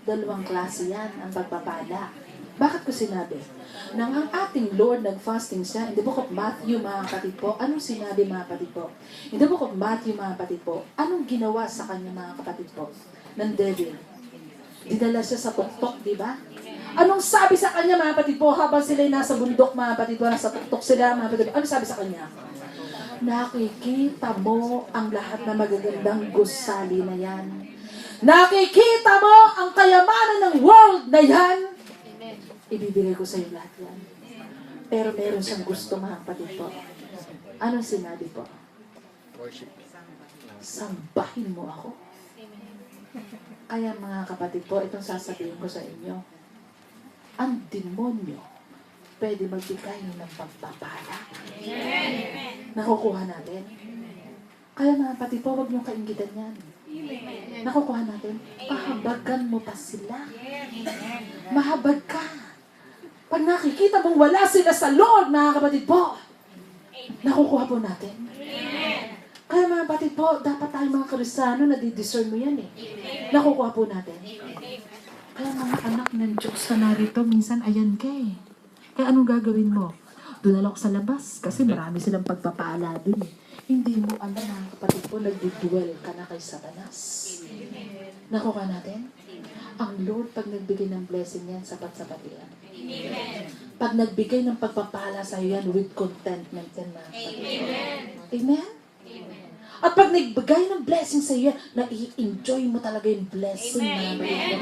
Dalawang klase yan ang pagpapala. Bakit ko sinabi? Nang ang ating Lord nag-fasting siya, in the book of Matthew, mga kapatid po, anong sinabi mga kapatid po? In the book of Matthew, mga kapatid po, anong ginawa sa kanya mga kapatid po? Ng devil. Dinala siya sa tuktok, di ba? Anong sabi sa kanya mga kapatid po? Habang sila'y nasa bundok mga kapatid po, nasa tuktok sila mga kapatid po, ano sabi sa kanya? Nakikita mo ang lahat na magagandang gusali na yan. Nakikita mo ang kayamanan ng world na yan. Ibibigay ko sa iyo lahat yan. Pero meron siyang gusto mga kapatid po. Anong sinabi po? Sambahin mo ako. Kaya mga kapatid po, itong sasabihin ko sa inyo. Ang demonyo pwede magbigay ng pagpapala. Nakukuha natin. Kaya mga kapatid po, huwag niyong kainggitan yan. Nakukuha natin. Pahabagan mo pa sila. Mahabag ka. Pag nakikita mong wala sila sa Lord, mga kapatid po, nakukuha po natin. Kaya mga kapatid po, dapat tayo mga Kristiyano, nadidiscern mo yan eh. Nakukuha po natin. Kaya mga anak ng Diyos na narito, minsan ayan ka eh. Kaya anong gagawin mo? Doon na lang ako sa labas kasi marami silang pagpapala dun eh. Hindi mo alam mga kapatid po, nagduduel ka na kay Satanas. Nakuha natin? Ang Lord, pag nagbigay ng blessing yan, sapat-sapat yan. Pag nagbigay ng pagpapala sa iyo yan, with contentment yan mga kapatid. Amen? At pag nagbigay ng blessing sa iyo yan, na-i-enjoy mo talaga yung blessing mga kapatid.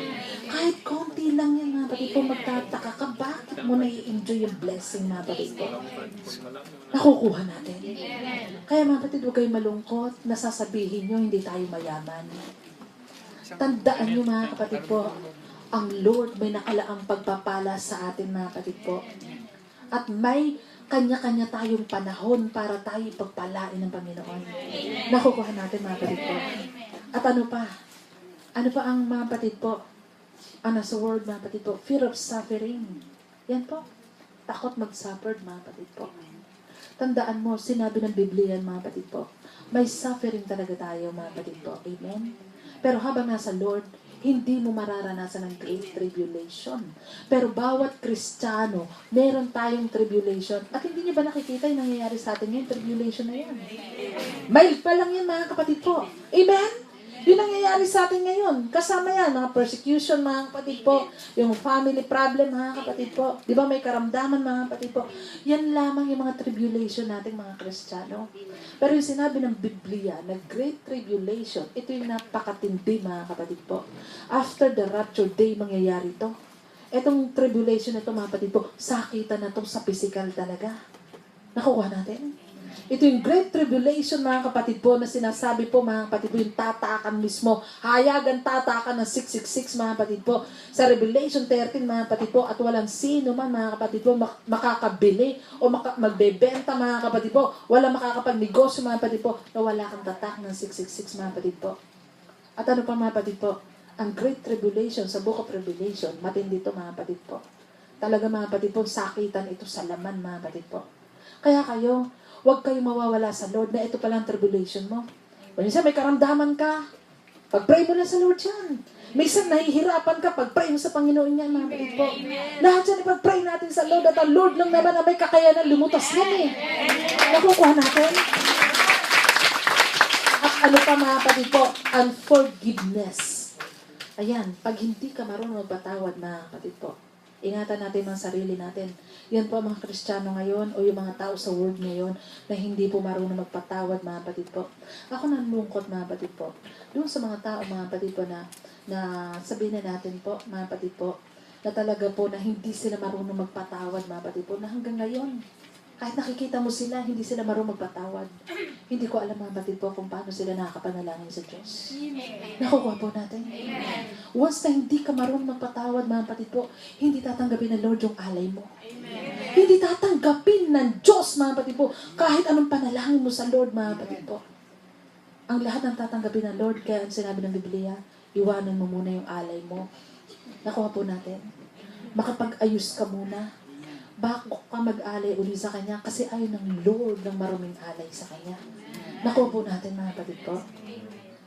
Kahit konti lang yan mga kapatid po, magtataka ka, bakit mo na-i-enjoy yung blessing mga kapatid po? Nakukuha natin. Kaya mga kapatid, huwag kayong malungkot, nasasabihin nyo, hindi tayo mayaman. Tandaan nyo mga kapatid po, ang Lord may nakalaang pagpapala sa atin mga kapatid po. At may kanya-kanya tayong panahon para tayo pagpalain ng Panginoon. Nakukuha natin mga kapatid po. At ano pa? Ano pa ang mga kapatid po? Ano sa word mga kapatid po? Fear of suffering. Yan po. Takot mag-suffer mga kapatid po. Tandaan mo, sinabi ng Biblia mga kapatid po. May suffering talaga tayo mga kapatid po. Amen? Pero habang nasa Lord, hindi mo mararanasan ng great tribulation. Pero bawat Kristiyano, meron tayong tribulation. At hindi niyo ba nakikita yung nangyayari sa atin yung tribulation na yan? Mild pa lang yan mga kapatid po. Amen? Yung nangyayari sa atin ngayon, kasama yan, mga persecution mga kapatid po, yung family problem mga kapatid po. Di ba may karamdaman mga kapatid po? Yan lamang yung mga tribulation nating mga Kristiyano. Pero yung sinabi ng Biblia na great tribulation, ito yung napakatindi mga kapatid po. After the rapture day, mangyayari to. Itong tribulation na ito mga kapatid po, sakitan na to sa physical talaga. Nakuha natin? Ito yung great tribulation mga kapatid po na sinasabi po mga kapatid po yung tatakan mismo. Hayagan tatakan ng 666 mga kapatid po. Sa Revelation 13 mga kapatid po at walang sino man mga kapatid po makakabili o magbebenta mga kapatid po. Walang makakapagnegosyo mga kapatid po na wala kang tatak ng 666 mga kapatid po. At ano pa mga kapatid po? Ang great tribulation sa book of Revelation, matindi ito mga kapatid po. Talaga mga kapatid po, sakitan ito sa laman mga kapatid po. Kaya kayo, huwag kayong mawawala sa Lord na ito palang tribulation mo. Minsan may karamdaman ka, pag-pray mo na sa Lord yan. Minsan nahihirapan ka, pag-pray mo sa Panginoon yan, mga kapatid po. Lahat yan ipag-pray natin sa Lord at ang Lord lang naman na may kakayanan lumutas yan eh. Nakukuha natin. At ano pa mga kapatid po? Unforgiveness. Ayan, pag hindi ka marunong magpatawad, mga kapatid po, ingatan natin mga sarili natin. Yan po ang mga Kristiyano ngayon o yung mga tao sa world ngayon na hindi po marunong magpatawad, mga kapatid po. Ako nalulungkot, mga kapatid po. Doon sa mga tao, mga kapatid po, na sabihin na natin po, mga kapatid po, na talaga po na hindi sila marunong magpatawad, mga kapatid po, na hanggang ngayon, kahit nakikita mo sila, hindi sila marunong magpatawad. Hindi ko alam, mga kapatid po, kung paano sila nakakapanalangin sa Diyos. Nakukuha po natin. Once na hindi ka marunong magpatawad, mga kapatid po, hindi tatanggapin ng Lord yung alay mo. Hindi tatanggapin ng Diyos, mga kapatid po, kahit anong panalangin mo sa Lord, mga kapatid po. Ang lahat ng tatanggapin ng Lord, kaya ang sinabi ng Biblia, iwanan mo muna yung alay mo. Nakuha po natin. Makapag-ayos ka muna. Bago ka mag-alay uli sa Kanya kasi ayaw ng Lord ng maruming alay sa Kanya. Nakuha po natin, mga kapatid po.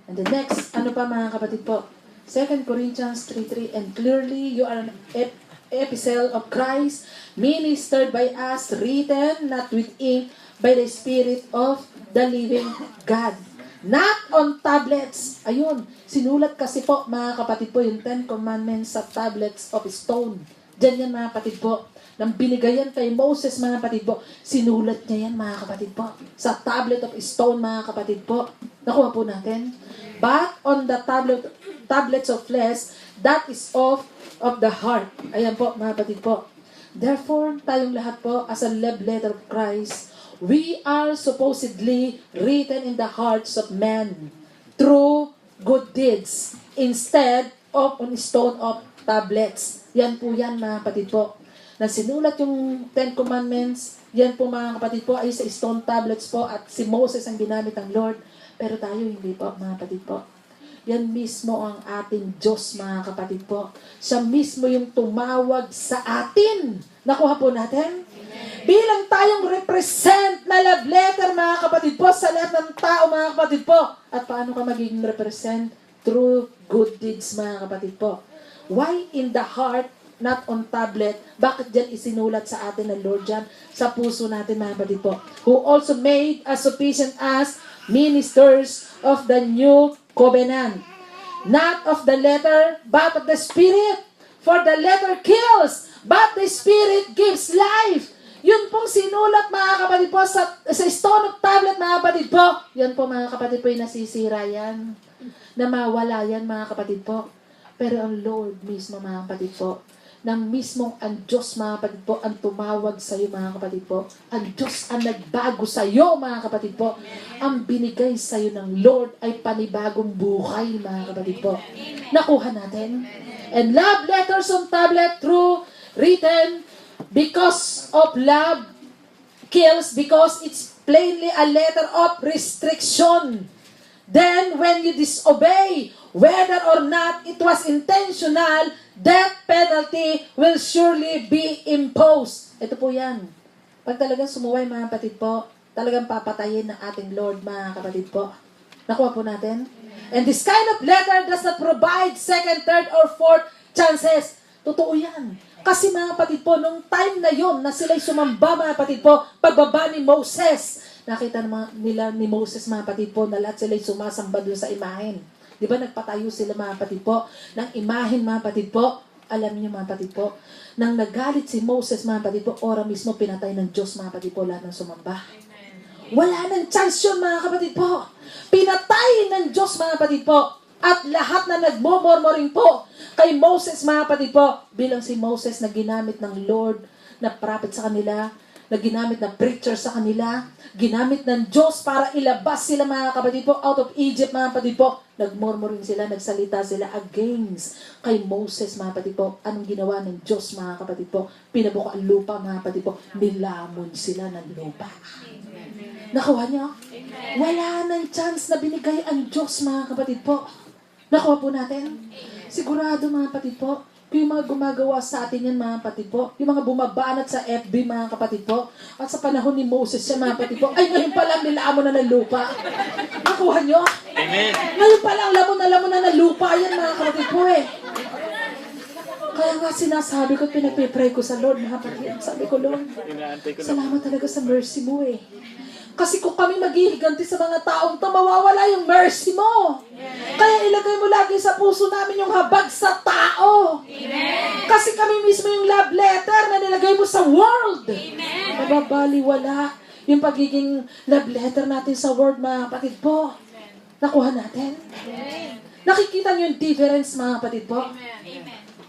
And the next, ano pa, mga kapatid po? 2 Corinthians 3:3, and clearly you are an epistle of Christ, ministered by us, written not with ink, by the Spirit of the living God. Not on tablets. Ayun, sinulat kasi po, mga kapatid po, yung 10 Commandments sa tablets of stone. Diyan yan, mga kapatid po. Nang binigayan kay Moses, mga kapatid po, sinulat niya yan, mga kapatid po. Sa tablet of stone, mga kapatid po. Nakuha po natin. But on the tablets of flesh, that is of the heart. Ayan po, mga kapatid po. Therefore, tayong lahat po, as a love letter of Christ, we are supposedly written in the hearts of men through good deeds instead of on stone of tablets. Yan po yan, mga kapatid po. Na sinulat yung 10 Commandments, yan po, mga kapatid po, ay sa stone tablets po at si Moses ang ginamit ng Lord. Pero tayo hindi po, mga kapatid po. Yan mismo ang ating Diyos, mga kapatid po. Siya mismo yung tumawag sa atin. Nakuha po natin? Bilang tayong represent na love letter, mga kapatid po, sa lahat ng tao, mga kapatid po. At paano ka magiging represent? Through good deeds, mga kapatid po. Why in the heart, not on tablet? Bakit dyan isinulat sa atin ng Lord dyan? Sa puso natin, mga kapatid po. Who also made us sufficient as ministers of the new covenant. Not of the letter, but of the Spirit. For the letter kills, but the Spirit gives life. Yun pong sinulat, mga kapatid po, sa stone of tablet, mga kapatid po. Yun po, mga kapatid po, yung nasisira yan. Na mawala yan, mga kapatid po. Pero ang Lord mismo, mga kapatid po, ng mismong ang Diyos, mga kapatid po, ang tumawag sa iyo, mga kapatid po. Ang Diyos ang nagbago sa iyo, mga kapatid po. Ang binigay sa iyo ng Lord ay panibagong buhay, mga kapatid po. Nakuha natin. And love letters on tablet through written because of love kills, because it's plainly a letter of restriction. Then when you disobey, whether or not it was intentional, death penalty will surely be imposed. Ito po yan. Pag talagang sumuway, mga kapatid po, talagang papatayin ng ating Lord, mga kapatid po. Nakuha po natin? And this kind of letter does not provide second, third, or fourth chances. Totoo yan. Kasi, mga kapatid po, nung time na yon na sila'y sumamba, mga kapatid po, pagbaba ni Moses, nakita nila ni Moses, mga kapatid po, na lahat sila'y sumasamba doon sa imahen. Di ba nagpatayo sila, mga kapatid po, ng imahen, mga kapatid po? Alam niyo, mga kapatid po, nang nagalit si Moses, mga kapatid po, ora mismo pinatay ng Diyos, mga kapatid po, lahat ng sumamba. Wala nang chance yun, mga kapatid po. Pinatay ng Diyos, mga kapatid po. At lahat na nagmomormoring po kay Moses, mga kapatid po, bilang si Moses na ginamit ng Lord na prophet sa kanila, na ginamit na preacher sa kanila, ginamit ng Diyos para ilabas sila, mga kapatid po, out of Egypt, mga kapatid po. Nagmurmuring sila, nagsalita sila against kay Moses, mga kapatid po. Anong ginawa ng Diyos, mga kapatid po? Pinabuka ang lupa, mga kapatid po. Nilamon sila ng lupa. Nakuha niyo? Wala nang chance na binigay ang Diyos, mga kapatid po. Nakuha po natin? Sigurado, mga kapatid po, yung mga gumagawa sa atin yan, mga kapatid po, yung mga bumabanat sa FB, mga kapatid po, at sa panahon ni Moses siya, mga kapatid po, ay ngayon pa lang nilaamon na ng lupa. Nakuha nyo? Amen. Ngayon pa lang lamon na ng lupa yan, mga kapatid po eh. Kaya nga sinasabi ko, pinagpipray ko sa Lord, mga kapatid. Sabi ko, Lord, salamat talaga sa mercy mo eh. Kasi kung kami maghihiganti sa mga taong to, mawawala yung mercy mo. Kaya ilagay mo lagi sa puso namin yung habag sa tao. Kasi kami mismo yung love letter na nilagay mo sa world. Mababaliwala yung pagiging love letter natin sa world, mga kapatid po. Nakuha natin. Nakikita niyo yung difference, mga kapatid po.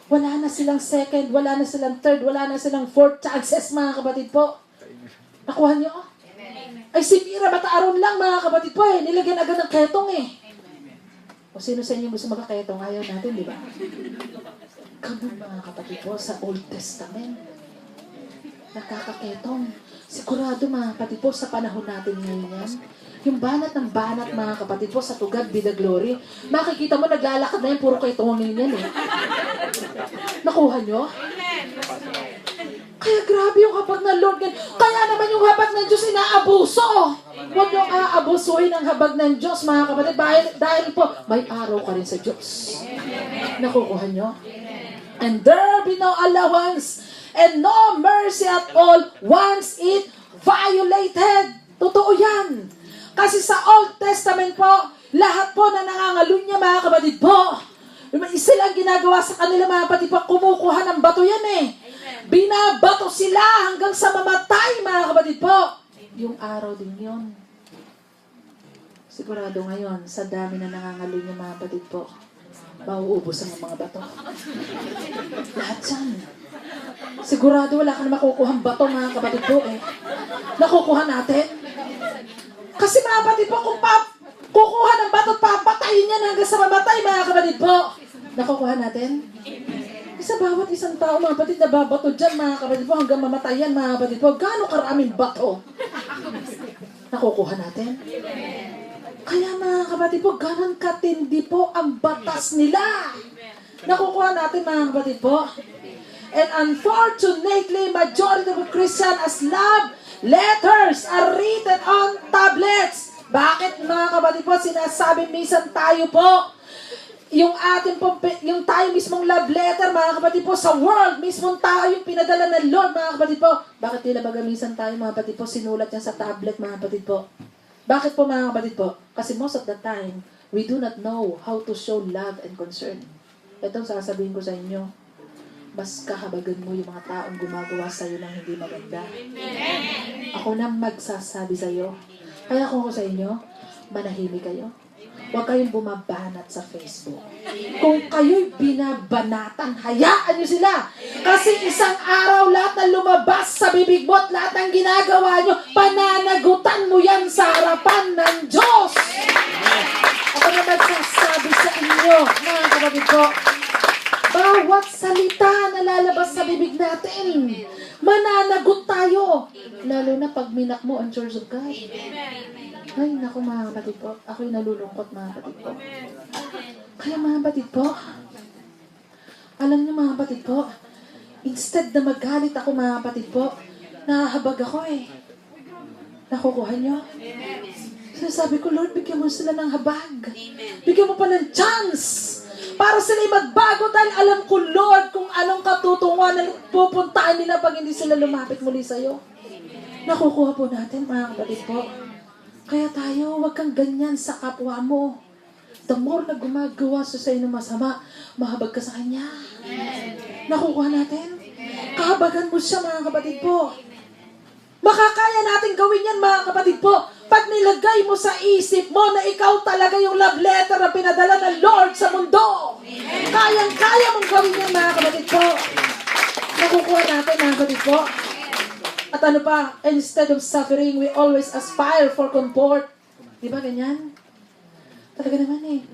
Wala na silang second, wala na silang third, wala na silang fourth chances, mga kapatid po. Nakuha niyo? Ay, si Mira, bataaron lang, mga kapatid po, nilagyan agad ng ketong O sino sa inyo gusto magkaketong? Ayaw natin, di ba? Kami, mga kapatid po, sa Old Testament, nakakaketong. Sigurado, mga kapatid po, sa panahon natin ngayon yan, yung banat ng banat, mga kapatid po, sa tugad, bida glory, makikita mo, naglalakad na yan, puro ketongin yan Nakuha nyo? Kaya grabe yung habag ng Lord. Kaya naman yung habag ng Diyos inaabuso. Huwag nyo aabusuhin ang habag ng Diyos, mga kapatid. Dahil po, may araw ka rin sa Diyos. Nakukuha nyo? And there be no allowance and no mercy at all once it violated. Totoo yan. Kasi sa Old Testament po, lahat po na nangangalunya, mga kapatid po, silang ginagawa sa kanila, mga kapatid po, kumukuha ng bato yan Binabato sila hanggang sa mamatay, mga kapatid po. Yung araw din yun. Sigurado ngayon, sa dami na nangangalunya, mga kapatid po, mauubos ang mga bato. Lahat yan. Sigurado wala ka na makukuhang bato, mga kapatid po Nakukuha natin. Kasi mga kapatid po, kung kukuha ng bato, papatayin yan hanggang sa mamatay, mga kapatid po. Nakukuha natin? Sa bawat isang tao, mga kapatid, nababato dyan, mga kapatid po, hanggang mamatayan, mga kapatid po. Gaano karaming bato? Nakukuha natin? Kaya, mga kapatid po, ganon katindi po ang batas nila. Nakukuha natin, mga kapatid po. And unfortunately, majority of Christian as love letters are written on tablets. Bakit, mga kapatid po, sinasabi minsan tayo po, yung tayo mismong love letter, mga kapatid po, sa world, mismong tao yung pinadala ng Lord, mga kapatid po. Bakit nila bagamisan tayo, mga kapatid po, sinulat niya sa tablet, mga kapatid po? Bakit po, mga kapatid po? Kasi most of the time, we do not know how to show love and concern. Ito sasabihin ko sa inyo, mas kahabagan mo yung mga taong gumagawa sa'yo ng hindi maganda. Ako na magsasabi sa'yo. Kaya kung ako sa inyo, manahimik kayo. Huwag kayong bumabanat sa Facebook. Kung kayo'y binabanatan, hayaan nyo sila. Kasi isang araw lahat na lumabas sa bibig mo at lahat ng ginagawa nyo, pananagutan mo yan sa harapan ng Diyos. Ako na nagsasabi sa inyo, mga kapatid ko, bawat salita na lalabas sa bibig natin, mananagot tayo. Lalo na pag minak mo ang Church of God. Ay, naku, mga kapatid po. Ako'y nalulungkot, mga kapatid po. Kaya, mga kapatid po, alam niyo, mga kapatid po, instead na magalit ako, mga kapatid po, nahahabag ako Nakukuha niyo? Sinasabi ko, Lord, bigyan mo sila ng habag. Bigyan mo pa ng chance para sila'y magbago dahil alam ko, Lord, kung anong katutunguhan na pupuntaan nila pag hindi sila lumapit muli sa'yo. Nakukuha po natin, mga kapatid po. Kaya tayo, huwag kang ganyan sa kapwa mo. The more na gumagawa sa sa'yo ng masama, mahabag ka sa kanya. Nakukuha natin? Kahabagan mo siya, mga kapatid po. Makakaya natin gawin yan, mga kapatid po, pag nilagay mo sa isip mo na ikaw talaga yung love letter na pinadala ng Lord sa mundo. Kayang-kaya mong gawin yan, mga kapatid po. Nakukuha natin, mga kapatid po. At ano pa, instead of suffering, we always aspire for comfort. Di ba ganyan? Talaga naman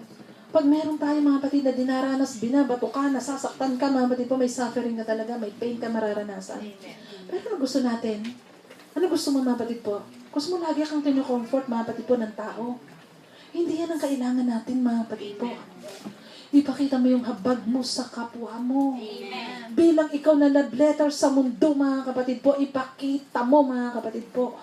Pag meron tayo, mga kapatid, na dinaranas, binabato ka, nasasaktan ka, mga kapatid po, may suffering na talaga, may pain ka mararanasan. Pero ano gusto natin? Ano gusto mo, mga kapatid po? Gusto mo lagi kang tinyo-comfort, mga kapatid po, ng tao. Hindi yan ang kailangan natin, mga kapatid po. Ipakita mo yung habag mo sa kapwa mo. Amen. Bilang ikaw na love letter sa mundo, mga kapatid po, ipakita mo, mga kapatid po.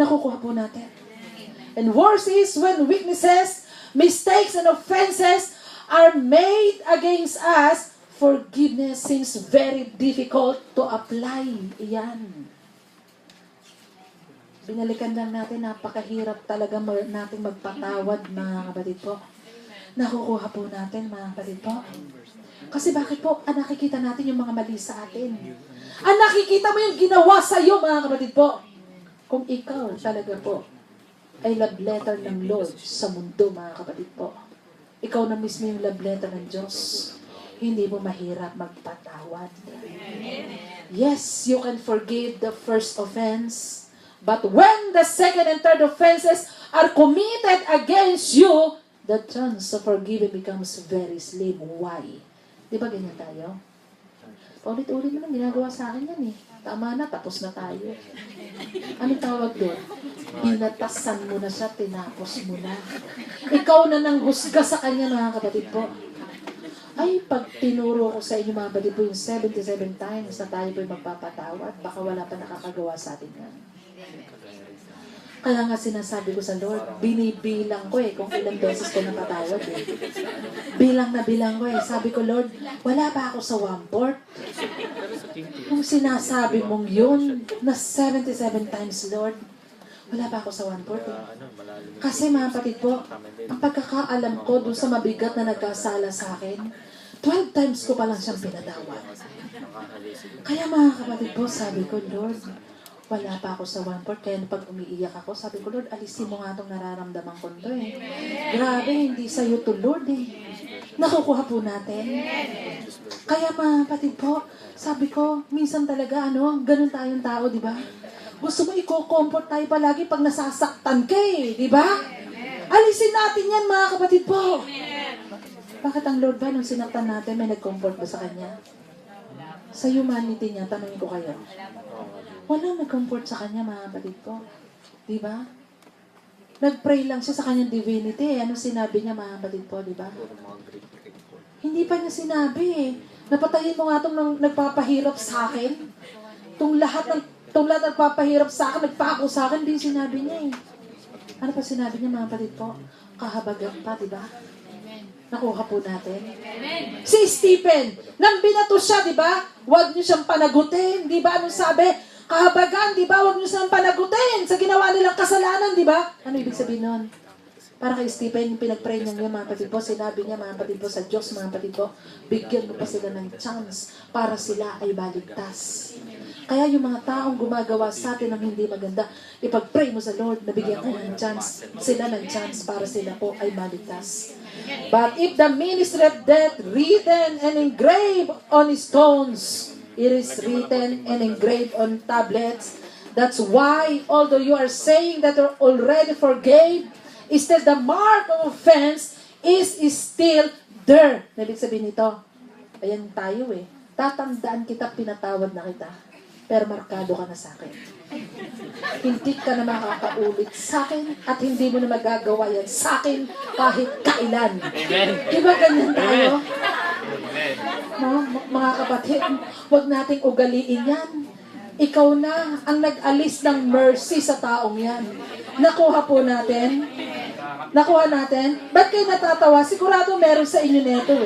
Nakukuha po natin. Amen. And worse is when weaknesses, mistakes, and offenses are made against us, forgiveness seems very difficult to apply. Iyan. Binalikan lang natin, napakahirap talaga nating magpatawad, mga kapatid po. Nakukuha po natin, mga kapatid po. Kasi bakit po? Nakikita natin yung mga mali sa atin. Nakikita mo yung ginawa sa iyo, mga kapatid po. Kung ikaw talaga po ay love letter ng Lord sa mundo, mga kapatid po. Ikaw na mismo yung love letter ng Diyos. Hindi mo mahirap magpatawad. Yes, you can forgive the first offense. But when the second and third offenses are committed against you, the chance of forgiving becomes very slim. Why? Di ba ganyan tayo? Paulit-ulit naman ginagawa sa akin yan eh. Tama na, tapos na tayo. Anong tawag doon? Binatasan mo na siya, tinapos mo na. Ikaw na nang husga sa kanya, mga kapatid po. Ay, pag tinuro ko sa inyo, mga kapatid po, yung 77 times na tayo po'y magpapatawad, baka wala pa nakakagawa sa atin yan. Kaya nga sinasabi ko sa Lord, binibilang ko kung ilang beses ko napatawad Bilang na bilang ko Sabi ko, Lord, wala pa ako sa 1/4. Kung sinasabi mong yun, na 77 times, Lord, wala pa ako sa 1/4 Kasi mga kapatid po, ang pagkakaalam ko dun sa mabigat na nagkasala sa akin, 12 times ko pa lang siyang pinatawad. Kaya mga kapatid po, sabi ko, Lord, wala pa ako sa 1/4. Kaya pag umiiyak ako, sabi ko, Lord, alisin mo nga itong nararamdaman ko ito Grabe, hindi sa'yo to, Lord Nakukuha po natin. Kaya mga kapatid po, sabi ko, minsan talaga, ganun tayong tao, di ba? Gusto mo i-comfort tayo palagi pag nasasaktan ka di ba? Alisin natin yan, mga kapatid po. Bakit ang Lord ba, nung sinaktan natin, may nag-comfort ba sa Kanya? Sa humanity niya, tanongin ko kayo. Walang nag-comfort sa Kanya, mga kapatid po. Di ba? Nag-pray lang siya sa Kanyang divinity. Ano sinabi niya, mga kapatid po, di ba? Hindi pa niya sinabi Napatayin mo nga itong nagpapahirap sa akin. Itong lahat nagpapahirap sa akin, nagpako sa akin, din sinabi niya Ano pa sinabi niya, mga kapatid po? Kahabagan pa, di ba? Nakuha po natin. Amen. Si Stephen, nang binato siya, di ba? Huwag niyo siyang panagutin, di ba? Anong sabi? Kahabagan, di ba? Huwag niyo siyang panagutin sa ginawa nilang kasalanan, di ba? Ano ibig sabihin nun? Para kay Stephen, yung pinag-pray niya mga kapatid po, sinabi niya mga kapatid po sa Diyos, mga kapatid po, bigyan mo pa sila ng chance para sila ay baligtas. Kaya yung mga taong gumagawa sa atin ng hindi maganda, ipag-pray mo sa Lord, nabigyan ka ng chance, sila ng chance para sila po ay baligtas. But if the ministry of death written and engraved on stones, it is written and engraved on tablets. That's why, although you are saying that you're already forgave, still the mark of offense is still there. Ibig sabihin nito, ayan tayo tatandaan kita, pinatawad na kita, pero markado ka na sa akin. Hindi ka na makakaulit sa akin at hindi mo na magagawa yan sa akin kahit kailan. Amen. Di ba ganyan tayo? Amen. No, mga kapatid, huwag nating ugaliin yan. Ikaw na ang nag-alis ng mercy sa taong yan. Nakuha po natin. Nakuha natin. Ba't kayo natatawa? Sigurado meron sa inyo neto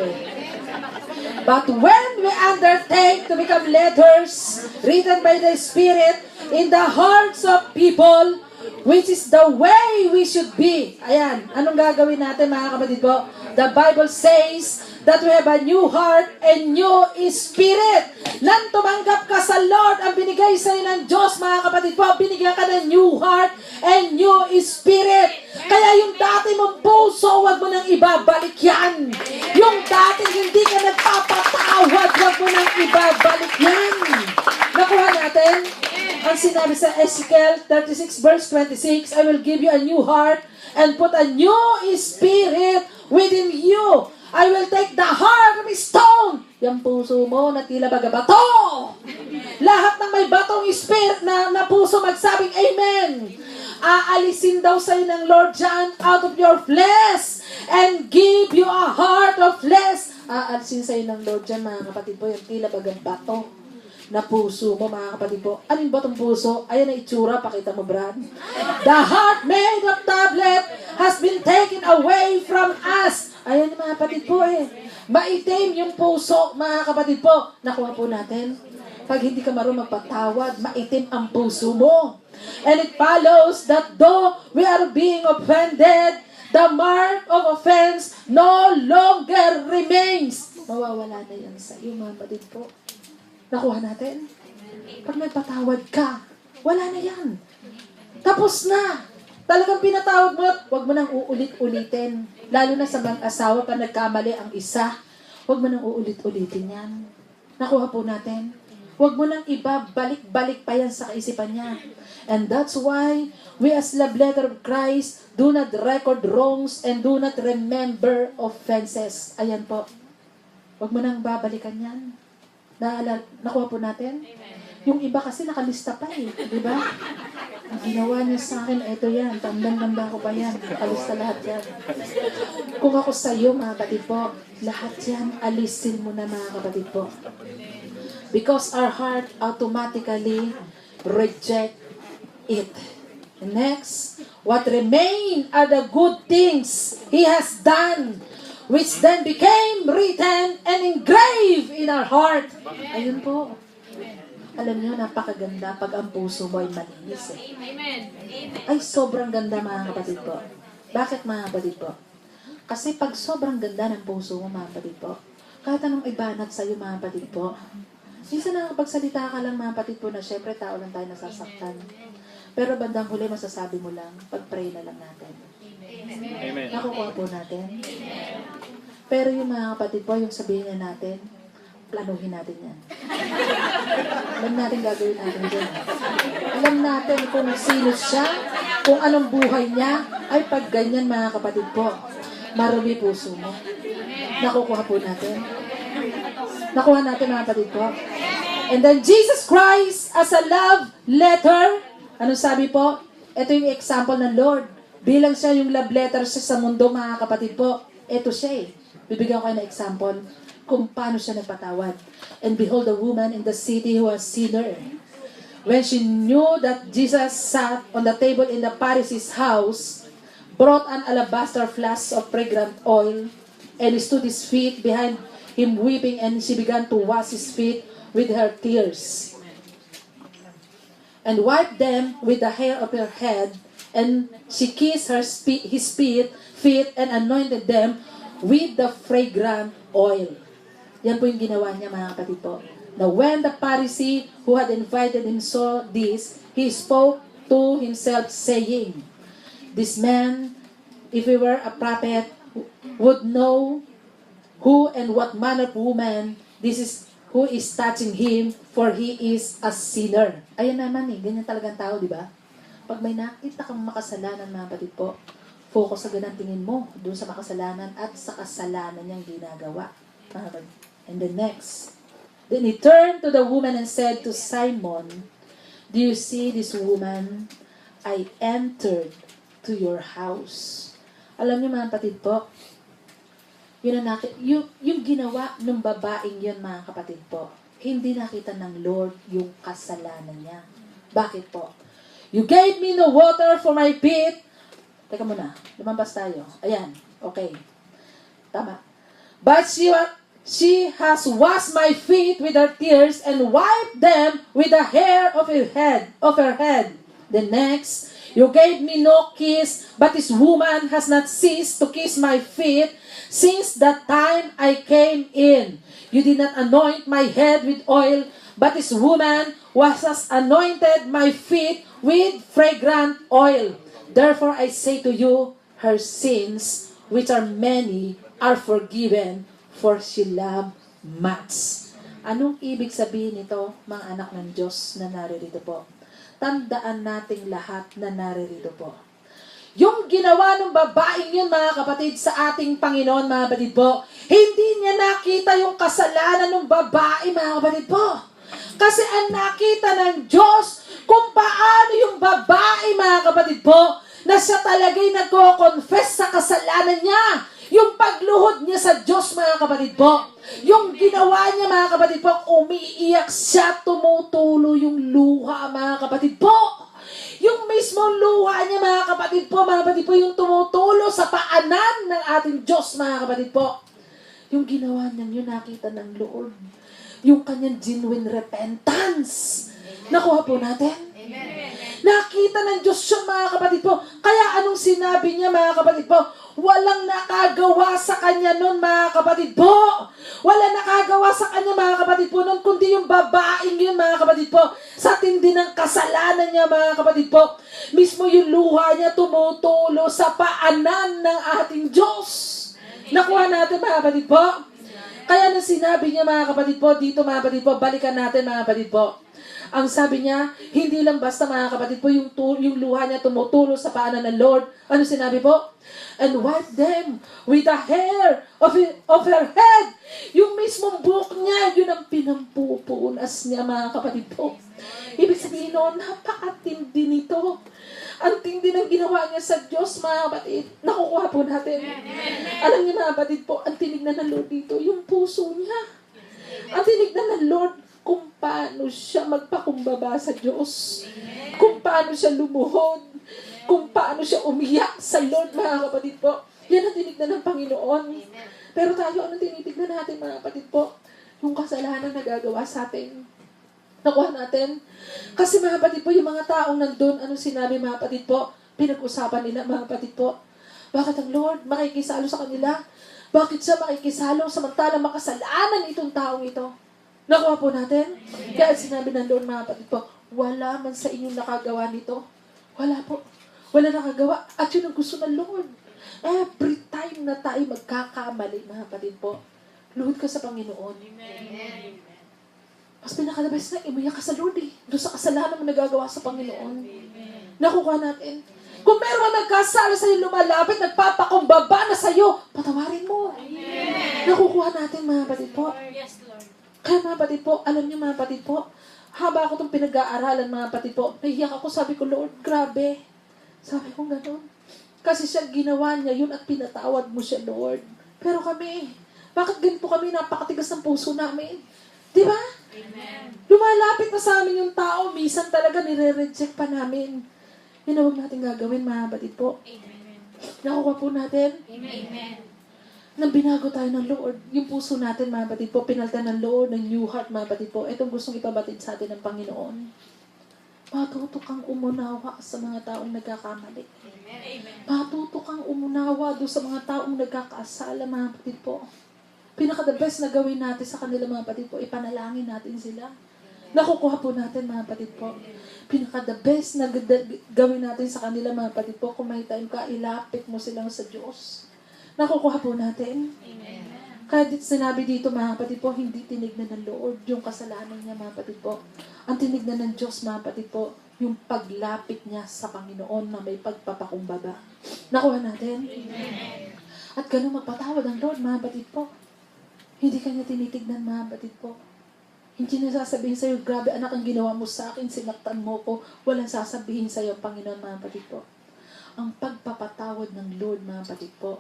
But when we undertake to become letters written by the Spirit in the hearts of people, which is the way we should be. Ayan, anong gagawin natin mga kapatid po? The Bible says that we have a new heart and new spirit. Nang tumanggap ka sa Lord, ang binigay sa'yo ng Diyos, mga kapatid po, binigyan ka ng new heart and new spirit. Kaya yung dati mong puso, wag mo nang ibabalik yan. Yung dati hindi ka nagpapatawad, wag mo nang ibabalik yan. Nakuha natin? Ang sinabi sa Ezekiel 36 verse 26, I will give you a new heart and put a new spirit within you. I will take the heart of stone. Yung puso mo na tila baga bato. Lahat ng may batong spirit na puso magsabing amen. Aalisin daw sa'yo ng Lord John out of your flesh and give you a heart of flesh. Aalisin sa'yo ng Lord John, mga kapatid po, yung tila baga bato na puso mo, mga kapatid po. Anong batong puso? Ayan na itsura, pakita mo, Brad. The heart made of tablet has been taken away from us. Ayan mga kapatid po Maitim yung puso, mga kapatid po. Nakuha po natin. Pag hindi ka marunong magpatawad, maitim ang puso mo. And it follows that though we are being offended, the mark of offense no longer remains. Mawawala na yan sa iyo, mga kapatid po. Nakuha natin? Pag nagpatawad ka, wala na yan. Tapos na. Talagang pinatawad mo, huwag mo nang uulit-ulitin. Lalo na sa mag-asawa, pag nagkamali ang isa, huwag mo nang uulit-ulitin yan. Nakuha po natin. Huwag mo nang iba, balik-balik pa yan sa kaisipan niya. And that's why we as love letter of Christ do not record wrongs and do not remember offenses. Ayan po. Huwag mo nang babalikan yan. Nakuha po natin? Yung iba kasi nakalista pa eh. Di ba? Ang ginawa niya sa akin, eto yan. Tandang-tanda ko pa yan. Nakalista lahat yan. Kung ako sa iyo, mga kapatid po, lahat yan, alisin mo na, mga kapatid po. Because our heart automatically reject it. And next, what remain are the good things He has done, which then became written and engraved in our heart. Ayun po. Alam niyo, napakaganda pag ang puso mo ay malinis eh. Ay, sobrang ganda, mga kapatid po. Bakit, mga kapatid po? Kasi pag sobrang ganda ng puso mo, mga kapatid po, kahit anong ibanat sa'yo, mga kapatid po, minsan nakakapagsalita ka lang, mga kapatid po, na syempre tao lang tayo nasasaktan. Pero bandang huli, masasabi mo lang, pag-pray na lang natin. Amen. Nakukuha po natin. Pero yung mga kapatid po, yung sabihin niya natin, planuhin natin yan. Alam natin gagawin natin dyan. Alam natin kung sino siya, kung anong buhay niya, ay pag ganyan, mga kapatid po, marumi puso mo. Nakukuha po natin. Nakuha natin, mga kapatid po. And then Jesus Christ as a love letter, anong sabi po? Ito yung example ng Lord. Bilang siya yung love letter siya sa mundo, mga kapatid po. Ito siya eh. Bibigyan ko kayo ng example kung paano siya nagpatawad. And behold, a woman in the city who was sinner. When she knew that Jesus sat on the table in the Pharisee's house, brought an alabaster flask of fragrant oil, and stood his feet behind him weeping, and she began to wash his feet with her tears, and wiped them with the hair of her head, and she kissed his feet, and anointed them with the fragrant oil. Yan po yung ginawa niya, mga kapatid po. Now when the Pharisee who had invited him saw this, he spoke to himself, saying, this man, if he were a prophet, would know who and what manner of woman this is who is touching him, for he is a sinner. Ayan naman eh, ganyan talagang tao, di ba? Pag may nakita kang makasalanan, mga kapatid po, focus sa ganang tingin mo doon sa makasalanan at sa kasalanan niyang ginagawa. And the next, then he turned to the woman and said to Simon, do you see this woman? I entered to your house. Alam niyo, mga kapatid po, yung ginawa ng babaeng yun, mga kapatid po, hindi nakita ng Lord yung kasalanan niya. Bakit po? You gave me no water for my feet. Teka muna, lumabas tayo. Ayan, okay. Tama. But she has washed my feet with her tears and wiped them with the hair of her head. The next, you gave me no kiss, but this woman has not ceased to kiss my feet since the time I came in. You did not anoint my head with oil, but this woman has anointed my feet with fragrant oil. Therefore I say to you, her sins, which are many, are forgiven, for she loved much. Anong ibig sabihin nito, mga anak ng Diyos na naririto po? Tandaan nating lahat na naririto po. Yung ginawa ng babaeng yun, mga kapatid, sa ating Panginoon, mga kapatid po, hindi niya nakita yung kasalanan ng babae, mga kapatid po. Kasi ang nakita ng Diyos kung paano yung babae, mga kapatid po, na siya talaga'y nagko-confess sa kasalanan niya. Yung pagluhod niya sa Diyos, mga kapatid po. Yung ginawa niya, mga kapatid po, umiiyak siya, tumutulo yung luha, mga kapatid po. Yung mismong luha niya, mga kapatid po, yung tumutulo sa paanan ng ating Diyos, mga kapatid po. Yung ginawa niya, yun nakita ng Lord. yung kanyang genuine repentance. Nakuha po natin? Nakita ng Diyos siya, mga kapatid po. Kaya anong sinabi niya, mga kapatid po? Walang nakagawa sa kanya nun, mga kapatid po. Walang nakagawa sa kanya, mga kapatid po, nun, kundi yung babaeng yun, mga kapatid po. Sa tindi ng kasalanan niya, mga kapatid po. Mismo yung luha niya tumutulo sa paanan ng ating Diyos. Nakuha natin, mga kapatid po. Kaya nang sinabi niya, mga kapatid po, dito, mga kapatid po, balikan natin, mga kapatid po. Ang sabi niya, hindi lang basta, mga kapatid po, yung luha niya tumutulo sa paanan ng Lord. Ano sinabi po? And wipe them with the hair of her head. Yung mismong buhok niya, yun ang pinampupunas niya, mga kapatid po. Ibig sabihin noon, napakatindi nito. Ang tindi ng ginawa niya sa Diyos, mga kapatid. Nakukuha po natin. Alam niyo, mga kapatid po, ang tinignan ng Lord dito, yung puso niya. Ang tinignan ng Lord, kung paano siya magpakumbaba sa Diyos. Kung paano siya lumuhod. Kung paano siya umiyak sa Lord, mga kapatid po. Yan ang tinignan ng Panginoon. Pero tayo, anong tinitignan natin, mga kapatid po? Yung kasalanan na nagagawa sa atin. Nakuha natin. Kasi, mga kapatid po, yung mga taong nandun, anong sinabi, mga kapatid po? Pinag-usapan nila, mga kapatid po. Bakit ang Lord makikisalo sa kanila? Bakit siya makikisalo samantalang makasalanan itong taong ito? Nakuha po natin? Kaya sinabi ng Lord, mga kapatid po, wala man sa inyong nakagawa nito. Wala po. Wala nakagawa. At yun ang gusto ng Lord. Every time na tayo magkakamali, mga kapatid po, luhod ka sa Panginoon. Amen. Mas pinakadabas na, imuyak ka sa Lord eh. Doon sa kasalanan mo nagagawa sa Panginoon. Nakuha natin. Kung meron ka nagkasala sa'yo, lumalapit, nagpapakumbaba na sa'yo, patawarin mo. Nakukuha natin, mga kapatid po. Yes, Lord. Kaya mga patid po, alam niyo mga patid po, haba ako itong pinag-aaralan mga patid po, naiyak ako, sabi ko, Lord, grabe. Sabi ko gano'n. Kasi siya ginawa niya yun at pinatawad mo siya, Lord. Pero kami, bakit ganito kami napakatigas ng puso namin? Di ba? Amen. Lumalapit na sa amin yung tao, minsan talaga nire-reject pa namin. Yun ang huwag natin gagawin mga patid po. Amen. Nakuha po natin. Amen. Nang binago tayo ng Lord, yung puso natin, mga batid po, pinaltan ng Lord, ng new heart, mga batid po, itong gustong ipabatid sa atin ng Panginoon. Matuto kang umunawa sa mga taong nagkakamali. Amen. Matuto kang umunawa doon sa mga taong nagkakasala, mga batid po. Pinaka-the best na gawin natin sa kanila, mga batid po, ipanalangin natin sila. Nakukuha po natin, mga batid po. Pinaka-the best na gawin natin sa kanila, mga batid po, kung may time ka, ilapit mo silang sa Diyos. Nakukuha po natin. Amen. Kaya sinabi dito, mga kapatid po, hindi tinignan ng Lord yung kasalanan niya, mga kapatid po. Ang tinignan ng Diyos, mga kapatid po, yung paglapit niya sa Panginoon na may pagpapakumbaba. Nakuha natin? Amen. At ganun magpatawad ang Lord, mga kapatid po. Hindi kanya tinitignan, mga kapatid po. Hindi na sasabihin sa'yo, grabe anak ang ginawa mo sa akin, sinaktan mo ko. Walang sasabihin sa'yo, Panginoon, mga kapatid po. Ang pagpapatawad ng Lord, mga kapatid po,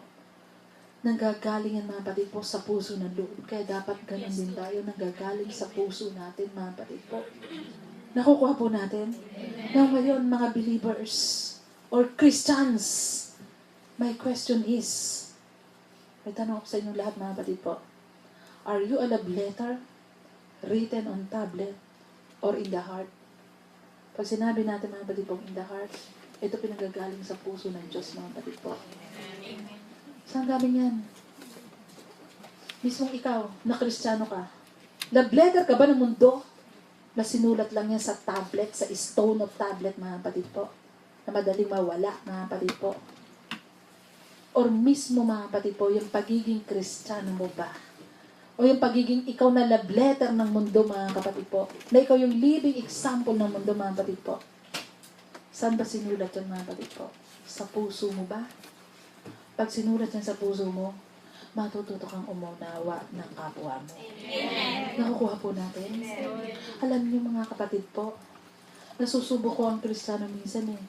nanggagaling yan, mga kapatid po, sa puso ng Lord. Kaya dapat ganun din tayo, nanggagaling sa puso natin, mga kapatid po. Nakukuha po natin. Now ngayon, mga believers or Christians, my question is, may tanong ako sa inyong lahat, mga kapatid po. Are you a love letter written on tablet or in the heart? Pag sinabi natin, mga kapatid po, in the heart, ito pinagagaling sa puso ng Diyos, mga kapatid po. Amen. Saan galing yan? Mismong ikaw, na Kristiyano ka. Love letter ka ba ng mundo? Na sinulat lang yan sa tablet, sa stone of tablet, mga kapatid po. Na madaling mawala, mga kapatid po. Or mismo, mga kapatid po, yung pagiging Kristiyano mo ba? O yung pagiging ikaw na love letter ng mundo, mga kapatid po. Na ikaw yung living example ng mundo, mga kapatid po. Saan ba sinulat yan, mga kapatid po? Sa puso mo ba? Pag sinulat yan sa puso mo, matututo kang umunawa ng kapwa mo. Amen. Nakukuha po natin. Alam niyo, mga kapatid po, nasusubok ko ang Kristiyano minsan eh.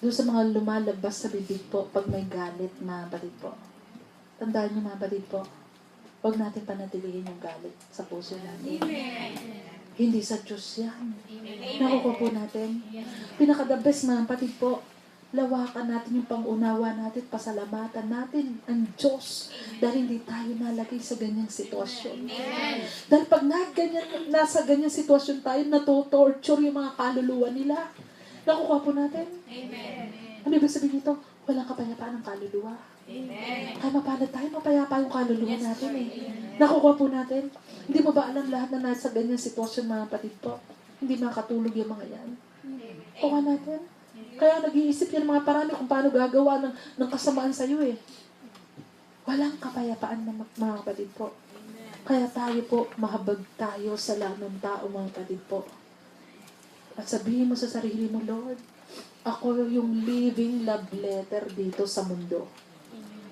Doon sa mga lumalabas sa bibig po pag may galit, mga kapatid po. Tandaan niyo, mga kapatid po, huwag natin panatilihin yung galit sa puso natin. Hindi sa Diyos yan. Nakukuha po natin. Pinaka-the best, mga kapatid po, lawakan natin yung pang-unawa natin, pasalamatan natin ang Diyos dahil hindi tayo nalagay sa ganyang sitwasyon. Dahil pag nasa ganyang sitwasyon tayo, natotorture yung mga kaluluwa nila. Nakukuha po natin. Ano ibig sabihin nito? Walang kapayapaan ng kaluluwa. Kaya mapalad tayo, mapayapa yung kaluluwa natin eh. Nakukuha po natin. Hindi mo ba alam lahat na nasa ganyang sitwasyon mga kapatid po? Hindi makatulog yung mga yan. Kuha natin. Kaya nag-iisip yan mga parami kung paano gagawa ng kasamaan sa iyo eh. Walang kapayapaan ng mga kapatid po. Kaya tayo po, mahabag tayo sa lamang tao mga kapatid po. At sabihin mo sa sarili mo, Lord, ako yung living love letter dito sa mundo.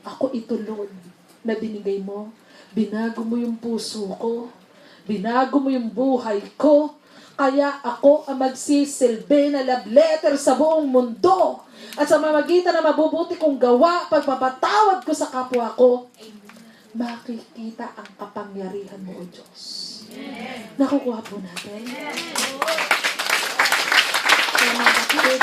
Ako ito, Lord, na binigay mo. Binago mo yung puso ko. Binago mo yung buhay ko. Kaya ako ang magsisilbi na love letter sa buong mundo. At sa mamagitan na mabubuti kong gawa, pagpapatawad ko sa kapwa ko, makikita ang kapangyarihan mo, O Diyos. Nakukuha po natin. Kaya mga kapatid,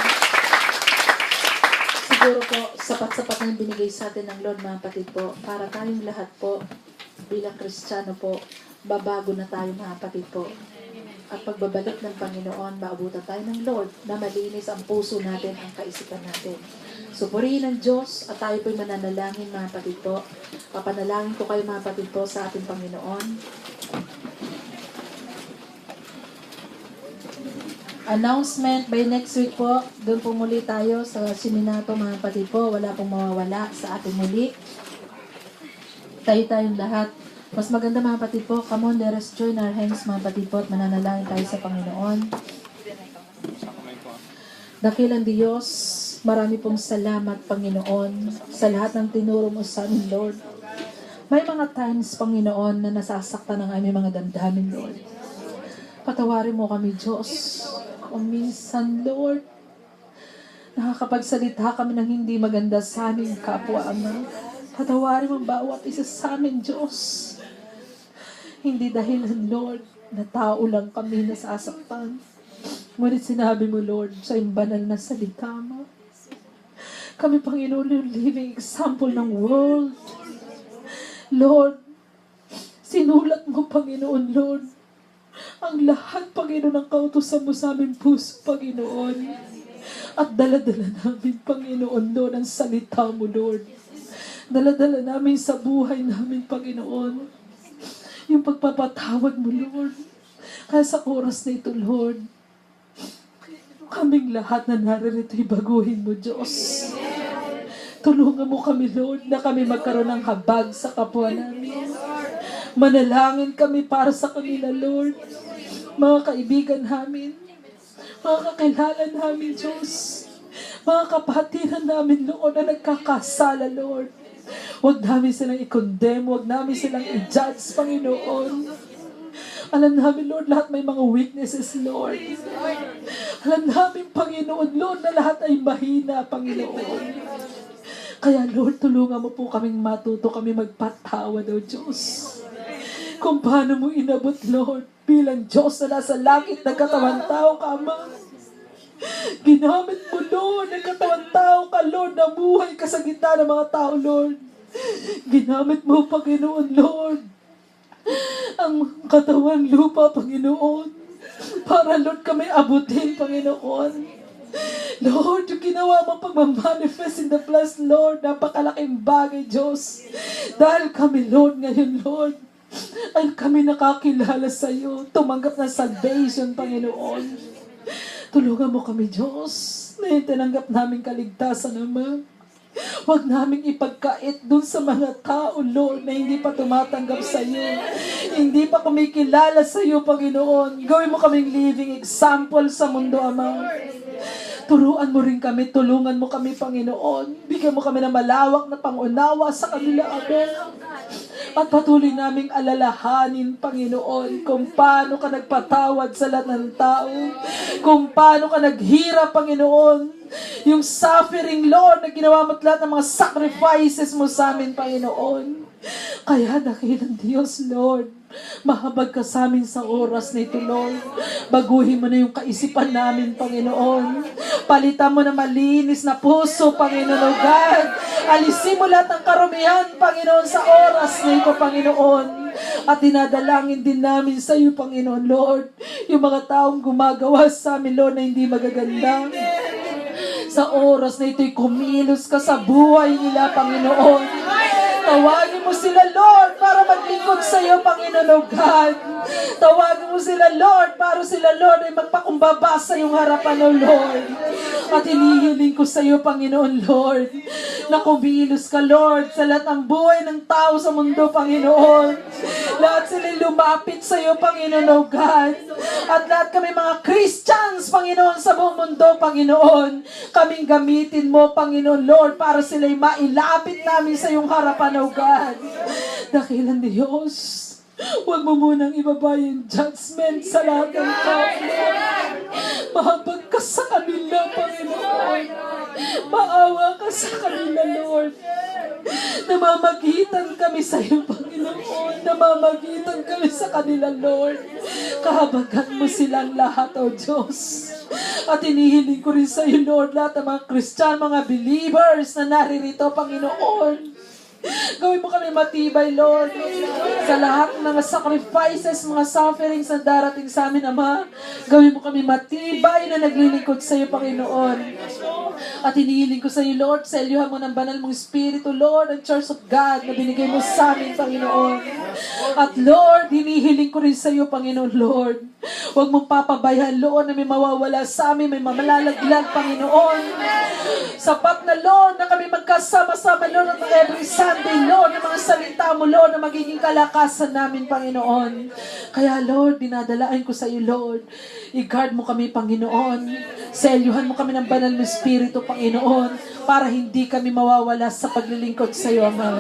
siguro po, sapat-sapat na yung binigay sa atin ng Lord, mga kapatid po, para tayong lahat po, bilang Kristiyano po, babago na tayo, mga kapatid po. At pagbabalik ng Panginoon, maabutan tayo ng Lord na malinis ang puso natin, ang kaisipan natin. So, purihin ng Diyos at tayo po'y mananalangin, mga kapatid po. Papanalangin ko kayo, mga kapatid po, sa ating Panginoon. Announcement by next week po. Doon po muli tayo sa Siminato, mga kapatid po. Wala pong mawawala sa ating muli. Tayong lahat. Mas maganda mga kapatid po, come on, let us join our hands mga kapatid po at mananalangin tayo sa Panginoon. Dakilang Diyos, marami pong salamat Panginoon sa lahat ng tinuro mo sa amin, Lord. May mga times, Panginoon, na nasasaktan ng aming mga damdamin, Lord. Patawarin mo kami, Diyos. Kung minsan, Lord, nakakapagsalita kami ng hindi maganda sa aming kapwa, Ama. Patawarin mo bawat isa sa amin, Diyos. Hindi dahil, Lord, na tao lang kami nasasaktan. Ngunit sinabi mo, Lord, sa iyong banal na salita mo. Kami, Panginoon, yung living example ng world. Lord, sinulat mo, Panginoon, Lord, ang lahat, Panginoon, ng kautusan mo sa aming puso, Panginoon. At dala-dala namin, Panginoon, Lord, ang salita mo, Lord. Dala-dala namin sa buhay namin, Panginoon. Yung pagpapatawad mo, Lord. Kaya sa oras na ito, Lord, kaming lahat na naririto'y baguhin mo, Diyos. Tulungan mo kami, Lord, na kami magkaroon ng habag sa kapwa namin. Manalangin kami para sa kanila, Lord. Mga kaibigan namin, mga kakilala namin, Diyos. Mga kapatiran namin, Lord, na nagkakasala, Lord. Huwag namin silang i-condemn, huwag namin silang i-judge, Panginoon. Alam namin, Lord, lahat may mga weaknesses, Lord. Alam namin, Panginoon, Lord, na lahat ay mahina, Panginoon. Kaya, Lord, tulungan mo po kaming matuto kami magpatawad, O Diyos. Kung paano mo inabot, Lord, bilang Diyos na nasa langit na katawan tao ka, Ama. Ginamit mo, Lord, ng katawan tao ka, Lord, na buhay ka sa gitna ng mga tao, Lord. Ginamit mo, Panginoon, Lord, ang katawan lupa, Panginoon, para, Lord, kami abutin, Panginoon. Lord, yung ginawa mo pag-manifest in the flesh, Lord, napakalaking bagay, Diyos. Dahil kami, Lord, ngayon, Lord, ay kami nakakilala sa iyo, tumanggap ng salvation, Panginoon. Tulungan mo kami, Diyos, na yung tinanggap namin kaligtasan, Ama. Huwag namin ipagkait dun sa mga tao, Lord, na hindi pa tumatanggap sa iyo. Hindi pa kumikilala sa iyo, Panginoon. Gawin mo kaming living example sa mundo, Ama. Turuan mo rin kami, tulungan mo kami, Panginoon. Bigyan mo kami ng malawak na pangunawa sa kanila, Ama. At patuloy naming alalahanin, Panginoon, kung paano ka nagpatawad sa lahat ng tao, kung paano ka naghirap, Panginoon, Yung suffering, Lord, na ginawa mo't lahat ng mga sacrifices mo sa amin, Panginoon. Kaya dakilang Diyos, Lord, mahabag ka sa amin sa oras na ito, Lord. Baguhin mo na yung kaisipan namin, Panginoon. Palitan mo na malinis na puso, Panginoon, O God. Alisin mo lahat ng karumihan, Panginoon, sa oras na ito, Panginoon. At dinadalangin din namin sa iyo, Panginoon, Lord, yung mga taong gumagawa sa amin, Lord, na hindi magaganda. Sa oras na ito'y kumilos ka sa buhay nila, Panginoon. Tawagin mo sila, Lord, para maglingkod sa iyo, Panginoon, O God. Tawagin mo sila, Lord, para sila, Lord, ay magpakumbaba sa iyong harapan, O Lord. At hinihiling ko sa iyo, Panginoon, Lord, na kumilos ka, Lord, sa lahat ng buhay ng tao sa mundo, Panginoon. Lahat sila lumapit sa iyo, Panginoon, O God. At lahat kami mga Christians, Panginoon, sa buong mundo, Panginoon. Kaming gamitin mo, Panginoon, Lord, para sila'y mailapit namin sa iyong harapan, O God. Dakilang Diyos, huwag mo munang ibaba yung judgment sa lahat ng tao, Lord. Mahabag ka sa kanila, Panginoon. Maawa ka sa kanila, Lord. Namamagitan kami sa iyo, Panginoon. Namamagitan kami sa kanila, Lord. Kahabagan mo silang lahat, O Diyos. At inihiling ko rin sa iyo, Lord, lahat ng mga Christian, mga believers na naririto, Panginoon. Gawin mo kami matibay, Lord, sa lahat ng mga sacrifices, mga sufferings na darating sa amin, Ama. Gawin mo kami matibay na naglilingkod sa iyo, Panginoon. At hinihiling ko sa iyo, Lord, sa ilyuhan mo ng banal mong Espiritu, Lord, ang Church of God na binigay mo sa amin, Panginoon. At Lord, hinihiling ko rin sa iyo, Panginoon, Lord. Huwag mong papabayaan, Lord, na may mawawala sa amin, may mamalalaglag, Panginoon. Sapat na, Lord, na kami magkasama-sama, Lord, at every Sunday, Lord, ng mga salita mo, Lord, na magiging kalakasan namin, Panginoon. Kaya, Lord, dinadalaan ko sa iyo, Lord. I-guard mo kami, Panginoon. Selyuhan mo kami ng banal mo Espiritu, Panginoon, para hindi kami mawawala sa paglilingkod sa iyo, Ama.